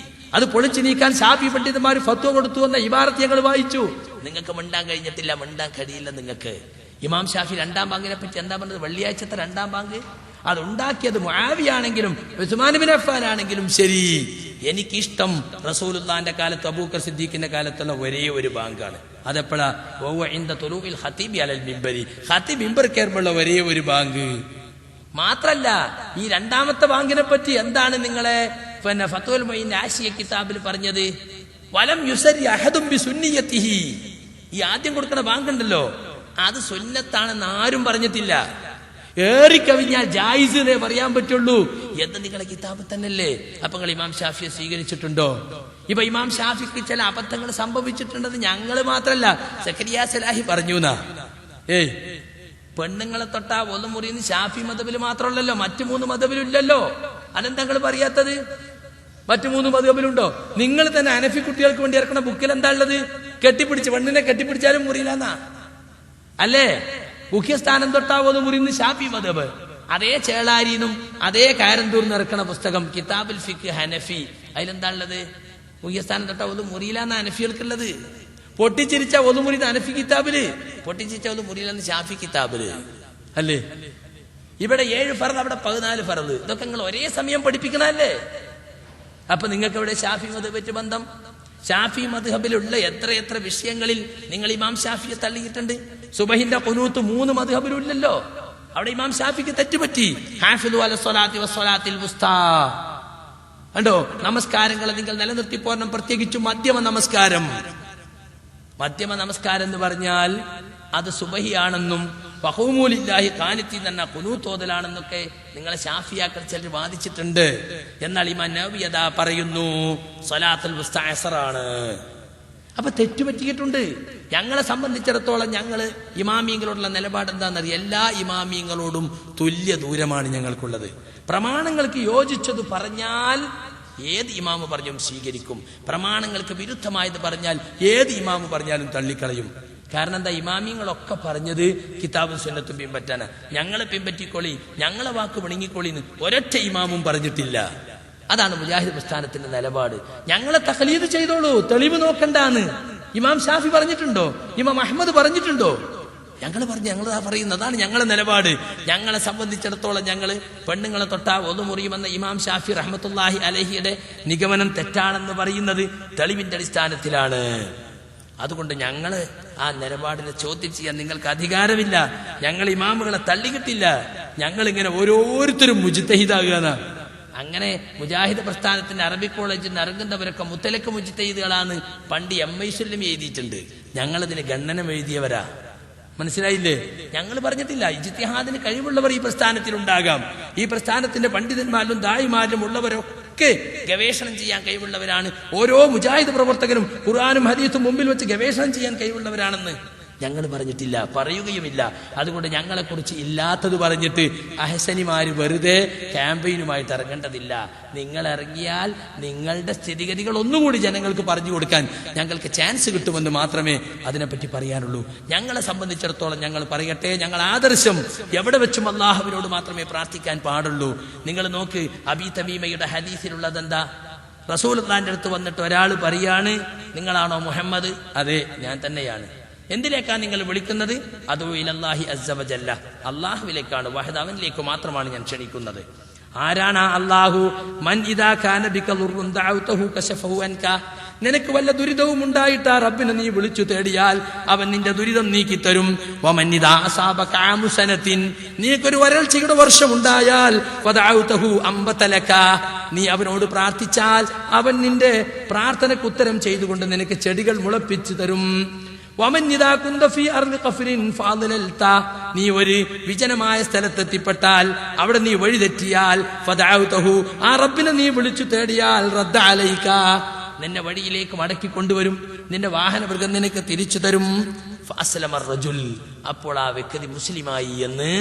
അത് പൊളിച്ചു നീക്കാൻ ഷാഫി പണ്ഡിതന്മാർ ഫത്വ കൊടുത്തു എന്ന ഇബാറത്ത് ഞങ്ങൾ വായിച്ചു. നിങ്ങൾക്ക് മിണ്ടാൻ കഴിഞ്ഞിട്ടില്ല, മിണ്ടാൻ കഴിയില്ല നിങ്ങൾക്ക്. ഇമാം ഷാഫി രണ്ടാം ബാങ്കിനെ പറ്റി എന്താ പറഞ്ഞത്? വെള്ളിയാഴ്ചത്തെ രണ്ടാം ബാങ്ക് അതുണ്ടാക്കിയത് മുആവിയാണെങ്കിലും ഉസ്മാൻ ഇബ്നു അഫ്ഫാൻ ആണെങ്കിലും ശരി, എനിക്കിഷ്ടം റസൂലുള്ളാഹിന്റെ കാലത്ത് അബൂബക്കർ സിദ്ദീഖിന്റെ കാലത്തുള്ള ഒരേ ഒരു ബാങ്കാണ്. അതെപ്പോഴാ? ഖതീബ് മിമ്പർ കയറുമ്പോഴുള്ള ഒരേ ഒരു ബാങ്ക്. മാത്രല്ല ഈ രണ്ടാമത്തെ ബാങ്കിനെ പറ്റി എന്താണ് നിങ്ങളെ ഫത്വൽ മുഈൻ ആശിയ കിതാബിൽ പറഞ്ഞത്? വലം യുസരി അഹദും ബിസുന്നിയതിഹി. ഈ ആദ്യം കൊടുക്കുന്ന ബാങ്കുണ്ടല്ലോ, അത് സുന്നത്താണെന്ന് ആരും പറഞ്ഞിട്ടില്ല. ഏറിക്കവിഞ്ഞാൽ ജായിസിനെ പറയാൻ പറ്റുള്ളൂ എന്ന് നിങ്ങളെ കിതാബ് തന്നെയല്ലേ. അപ്പൊ നിങ്ങൾ ഇമാം ഷാഫിയെ സ്വീകരിച്ചിട്ടുണ്ടോ? ഇപ്പൊ ഇമാം ഷാഫിക്ക് ചില അബദ്ധങ്ങൾ സംഭവിച്ചിട്ടുണ്ടെന്ന് ഞങ്ങള് മാത്രല്ല സക്കരിയ സലാഹി പറഞ്ഞു. പെണ്ണുങ്ങളെ തൊട്ടാ ഒന്ന് മുറിയുന്ന ഷാഫി മദ്ഹബിൽ മാത്രമല്ലല്ലോ, മറ്റു 3 മദ്ഹബിലും ഇല്ലല്ലോ. അതെന്താ നിങ്ങൾ പറയാത്തത്? മറ്റു 3 മദ്ഹബിലുണ്ടോ? നിങ്ങൾ തന്നെ അനഫി കുട്ടികൾക്ക് വേണ്ടി ഇറക്കുന്ന ബുക്കിൽ എന്താ ഉള്ളത്? കെട്ടിപ്പിടിച്ച് പെണ്ണിനെ കെട്ടിപ്പിടിച്ചാലും മുറിയില്ലെന്നാ അല്ലേ? മുഖ്യസ്ഥാനം തൊട്ടാവോന്ന് മുറിയുന്ന ഷാഫി മദ്ഹബ്. അതേ ചേളാരിന്നും അതേ കാരന്തൂർന്ന് ഇറക്കണ പുസ്തകം കിതാബുൽ ഫിഖ് ഹനഫി, അതിലെന്താ ഉള്ളത്? മുഖ്യസ്ഥാനം തൊട്ടാവോന്ന് മുറിയില്ലാന്ന ഹനഫികൾക്കുള്ളത്. പൊട്ടിച്ചിരിച്ച ഒന്ന് മുറിയുന്ന ഹനഫി കിതാബില്, പൊട്ടിച്ചിരിച്ച ഒന്ന് മുറിയില്ലെന്ന് ഷാഫി കിതാബില് അല്ലേ? ഇവിടെ 7 ഫർദ്, അവിടെ 14 ഫർദ്. ഇതൊക്കെ നിങ്ങൾ ഒരേ സമയം പഠിപ്പിക്കണല്ലേ? അപ്പൊ നിങ്ങൾക്ക് ഇവിടെ ഷാഫി മദ്ഹബ് വെച്ച് ബന്ധം? ഷാഫി മദ്ഹബിലുള്ള എത്ര വിഷയങ്ങളിൽ നിങ്ങൾ ഇമാം ഷാഫിയെ തള്ളിയിട്ടുണ്ട്. സുബഹിന്റെ ഖുനൂത്ത് 3 മദ്ഹബിലും ഇല്ലല്ലോ. അവിടെ ഇമാം ഷാഫിക്ക് തെറ്റുപറ്റി. ഹാഫിദു അലസ്സലാത്തി വസ്സലാത്തിൽ വുസ്താ. കണ്ടോ? നമസ്കാരങ്ങളെ നിങ്ങൾ നിലനിർത്തി പോരണം, പ്രത്യേകിച്ചും മധ്യമ നമസ്കാരം. മധ്യമ നമസ്കാരം എന്ന് പറഞ്ഞാൽ അത് സുബഹിയാണെന്നും വഖൂമുലില്ലാഹി ഖാനിത്തീൻ എന്ന ഖുനൂത്ത് ഓതലാണെന്നൊക്കെ നിങ്ങളെ ശാഫിയാക്കൾ ചിലർ വാദിച്ചിട്ടുണ്ട്. എന്നാൽ ഇമാം നവവി അതാ പറയുന്നു സ്വലാത്തുൽ വുസ്താ അസ്റാണ്. അപ്പൊ തെറ്റുപറ്റിയിട്ടുണ്ട്. ഞങ്ങളെ സംബന്ധിച്ചിടത്തോളം ഞങ്ങള് ഇമാമിയങ്ങളോടുള്ള നിലപാട് എന്താണെന്നറിയാം, എല്ലാ ഇമാമിയങ്ങളോടും തുല്യ ദൂരമാണ് ഞങ്ങൾക്കുള്ളത്. പ്രമാണങ്ങൾക്ക് യോജിച്ചത് പറഞ്ഞാൽ ഏത് ഇമാമ് പറഞ്ഞും സ്വീകരിക്കും. പ്രമാണങ്ങൾക്ക് വിരുദ്ധമായത് പറഞ്ഞാൽ ഏത് ഇമാമ് പറഞ്ഞാലും തള്ളിക്കളയും. കാരണം എന്താ, ഇമാമിയങ്ങളൊക്കെ പറഞ്ഞത് കിതാബും സുന്നത്തും പിൻപറ്റാനാ. ഞങ്ങളെ പിൻപറ്റിക്കോളി, ഞങ്ങളെ വാക്ക് പിണങ്ങിക്കോളിന്ന് ഒരൊറ്റ ഇമാമും പറഞ്ഞിട്ടില്ല. അതാണ് മുജാഹിദ് പ്രസ്ഥാനത്തിന്റെ നിലപാട്. ഞങ്ങളെ തഖ്ലീദ് ചെയ്തോളൂ, തെളിവ് നോക്കണ്ടാന്ന് ഇമാം ഷാഫി പറഞ്ഞിട്ടുണ്ടോ? ഇമാം അഹ്മദ് പറഞ്ഞിട്ടുണ്ടോ? ഞങ്ങൾ പറഞ്ഞു, ഞങ്ങളതാ പറയുന്നത്. അതാണ് ഞങ്ങളെ നിലപാട്. ഞങ്ങളെ സംബന്ധിച്ചിടത്തോളം ഞങ്ങള് പെണ്ണുങ്ങളെ തൊട്ടാ ഒന്നു മുറിയുമെന്ന ഇമാം ഷാഫി റഹ്മത്തുള്ളാഹി അലൈഹിയുടെ നിഗമനം തെറ്റാണെന്ന് പറയുന്നത് തെളിവിന്റെ അടിസ്ഥാനത്തിലാണ്. അതുകൊണ്ട് ഞങ്ങള് ആ നിലപാടിനെ ചോദ്യം ചെയ്യാൻ നിങ്ങൾക്ക് അധികാരമില്ല. ഞങ്ങൾ ഇമാമുകളെ തള്ളിക്കിട്ടില്ല. ഞങ്ങൾ ഇങ്ങനെ ഓരോരുത്തരും മുജ്തഹിദാകുക. അങ്ങനെ മുജാഹിദ് പ്രസ്ഥാനത്തിന്റെ അറബി കോളേജിൽ നിന്ന് ഇറങ്ങുന്നവരൊക്കെ മുത്തലക്ക് മുജ്തഹിദുകളാണ് പണ്ട് MI സുല്ലമി എഴുതിയിട്ടുണ്ട്. ഞങ്ങളതിന് ഗണ്ണനം എഴുതിയവരാ. മനസ്സിലായില്ലേ? ഞങ്ങൾ പറഞ്ഞിട്ടില്ല. ഇജ്തിഹാദിന് കഴിവുള്ളവർ ഈ പ്രസ്ഥാനത്തിൽ ഉണ്ടാകാം. ഈ പ്രസ്ഥാനത്തിന്റെ പണ്ഡിതന്മാരിലും ദായിമാരിലും ഉള്ളവരൊക്കെ ഗവേഷണം ചെയ്യാൻ കഴിവുള്ളവരാണ്. ഓരോ മുജാഹിദ് പ്രവർത്തകരും ഖുർആനും ഹദീസും മുമ്പിൽ വെച്ച് ഗവേഷണം ചെയ്യാൻ കഴിവുള്ളവരാണെന്ന് ഞങ്ങൾ പറഞ്ഞിട്ടില്ല, പറയുകയുമില്ല. അതുകൊണ്ട് ഞങ്ങളെ കുറിച്ച് ഇല്ലാത്തത് പറഞ്ഞിട്ട് അഹസനിമാര് വെറുതെ ക്യാമ്പയിനുമായിട്ട് ഇറങ്ങേണ്ടതില്ല. നിങ്ങൾ ഇറങ്ങിയാൽ നിങ്ങളുടെ സ്ഥിതിഗതികൾ ഒന്നുകൂടി ജനങ്ങൾക്ക് പറഞ്ഞു കൊടുക്കാൻ ഞങ്ങൾക്ക് ചാൻസ് കിട്ടുമെന്ന് മാത്രമേ അതിനെപ്പറ്റി പറയാനുള്ളൂ. ഞങ്ങളെ സംബന്ധിച്ചിടത്തോളം ഞങ്ങൾ പറയട്ടെ, ഞങ്ങൾ ആദർശം എവിടെ വെച്ചും അല്ലാഹുവിനോട് മാത്രമേ പ്രാർത്ഥിക്കാൻ പാടുള്ളൂ. നിങ്ങൾ നോക്ക്, അബീ തമീമയുടെ ഹദീസിലുള്ളത് എന്താ? റസൂലുള്ളാഹിന്റെ അടുത്ത് വന്നിട്ട് ഒരാൾ പറയാണ്, നിങ്ങളാണോ മുഹമ്മദ്? അതെ, ഞാൻ തന്നെയാണ്. എന്തിലേക്കാണ് നിങ്ങൾ വിളിക്കുന്നത്? അദൂ ഇലല്ലാഹി അസ്സ വജല്ല, അല്ലാഹുവിലേക്കാണ്, വഹദ, അവനിലേക്ക് മാത്രമാണ് ഞാൻ ക്ഷണിക്കുന്നത്. ആരാണ് ആ അല്ലാഹു? മൻ ഇദാ കാന ബിക ദുർറുൻ ദഅവതഹു കശഫഹു അൻക. നിനക്ക് വല്ല ദുരിതവും ഉണ്ടായിട്ടാ റബ്ബിനെ നീ വിളിച്ചു തേടിയാൽ അവൻ നിന്റെ ദുരിതം നീക്കിത്തരും. വമൻ ഇദാ അസാബക ആമുസനത്തിൻ, നിനക്കൊരു വരൾച്ചയുടെ വർഷം ഉണ്ടായാൽ ഫദഅവതഹു അംബതലക, നീ അവനോട് പ്രാർത്ഥിച്ചാൽ അവൻ നിന്റെ പ്രാർത്ഥനയ്ക്ക് ഉത്തരം ചെയ്തുകൊണ്ട് നിനക്ക് ചെടികൾ മുളപ്പിച്ചു തരും. നീ ഒരു വിജനമായ സ്ഥലത്തെത്തിപ്പെട്ടാൽ അവിടെ നീ വഴിതെറ്റിയാൽ ഫദഅവതഹു, ആ റബ്ബിനെ നീ വിളിച്ചു തേടിയാൽ റദ്ദ അലൈക, നിന്നെ വഴിയിലേക്ക് മടക്കി കൊണ്ടുവരും, നിന്റെ വാഹന മൃഗം നിനക്ക് തിരിച്ചു തരും. ഫഅസ്ലമ റജുൽ, അപ്പോൾ ആ വ്യക്തി മുസ്ലിമായി എന്ന്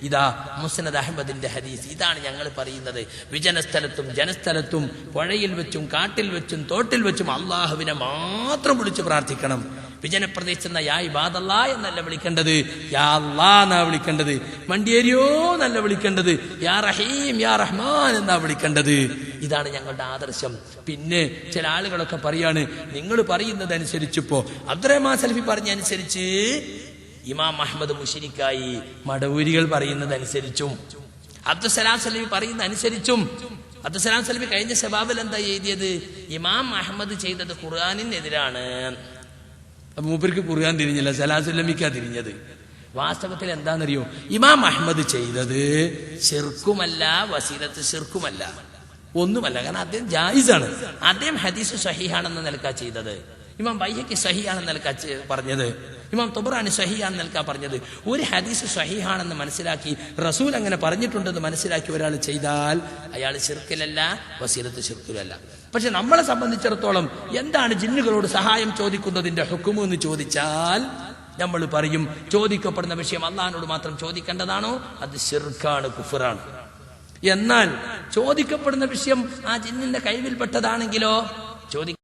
ഇതാ മുസ്നദ് അഹ്മദിന്റെ ഹദീസ്. ഇതാണ് ഞങ്ങൾ പറയുന്നത്. വിജനസ്ഥലത്തും ജനസ്ഥലത്തും പുഴയിൽ വെച്ചും കാട്ടിൽ വെച്ചും തോട്ടിൽ വെച്ചും അള്ളാഹുവിനെ മാത്രം വിളിച്ച് പ്രാർത്ഥിക്കണം. വിജനപ്രദേശത്ത് യാ ഇബാദല്ലാ എന്നല്ല വിളിക്കേണ്ടത്, യാ അല്ലാ എന്നാ വിളിക്കേണ്ടത്. മണ്ടിയേരിയോ എന്നല്ല വിളിക്കേണ്ടത്, യാ റഹീം യാ റഹ്മാൻ എന്നാ വിളിക്കേണ്ടത്. ഇതാണ് ഞങ്ങളുടെ ആദർശം. പിന്നെ ചില ആളുകളൊക്കെ പറയാണ്, നിങ്ങൾ പറയുന്നത് അനുസരിച്ചിപ്പോ അബ്ദുറഹ്മാൻ സലഫി പറഞ്ഞ അനുസരിച്ച് ഇമാം അഹ്മദ് മുശ്രിക്കായി, മടവൂരികൾ പറയുന്നത് അനുസരിച്ചും അബ്ദുസലാം സലഫി പറയുന്ന അനുസരിച്ചും. അബ്ദുസലാം സലഫി കഴിഞ്ഞ ശബാബിൽ എന്താ എഴുതിയത്? ഇമാം അഹ്മദ് ചെയ്തത് ഖുർആനിനെതിരാണ്. മൂപ്പർക്ക് ഖുർആൻ തിരിഞ്ഞില്ല, സലാസുല്ലമിക്കാ തിരിഞ്ഞത്. വാസ്തവത്തിൽ എന്താണെന്നറിയോ, ഇമാം അഹ്മദ് ചെയ്തത് ശിർക്കുമല്ല, വസീലത്ത് ശിർക്കുമല്ല, ഒന്നുമല്ല. കാരണം അദ്ദേഹം ജായിസാണ്. അദ്ദേഹം ഹദീസ് സഹീഹാണെന്ന നിലക്കാ ചെയ്തത്. ഇമാം ബൈഹഖി സഹീഹാണെന്ന നിലക്കാ പറഞ്ഞത്. ഇമാം തബറാനി സഹീഹാണെന്ന നിലക്കാ പറഞ്ഞത്. ഒരു ഹദീസ് സഹീഹാണെന്ന് മനസ്സിലാക്കി, റസൂൽ അങ്ങനെ പറഞ്ഞിട്ടുണ്ടെന്ന് മനസ്സിലാക്കി ഒരാൾ ചെയ്താൽ അയാൾ ശിർക്കിലല്ല, വസീലത്ത് ശിർക്കിലല്ല. പക്ഷെ നമ്മളെ സംബന്ധിച്ചിടത്തോളം എന്താണ് ജിന്നുകളോട് സഹായം ചോദിക്കുന്നതിന്റെ ഹുക്കുമ് എന്ന് ചോദിച്ചാൽ നമ്മൾ പറയും, ചോദിക്കപ്പെടുന്ന വിഷയം അള്ളാഹിനോട് മാത്രം ചോദിക്കേണ്ടതാണോ? അത് ശിർക്കാണ്, കുഫറാണ്. എന്നാൽ ചോദിക്കപ്പെടുന്ന വിഷയം ആ ജിന്നിന്റെ കഴിവിൽപ്പെട്ടതാണെങ്കിലോ, ചോദിക്ക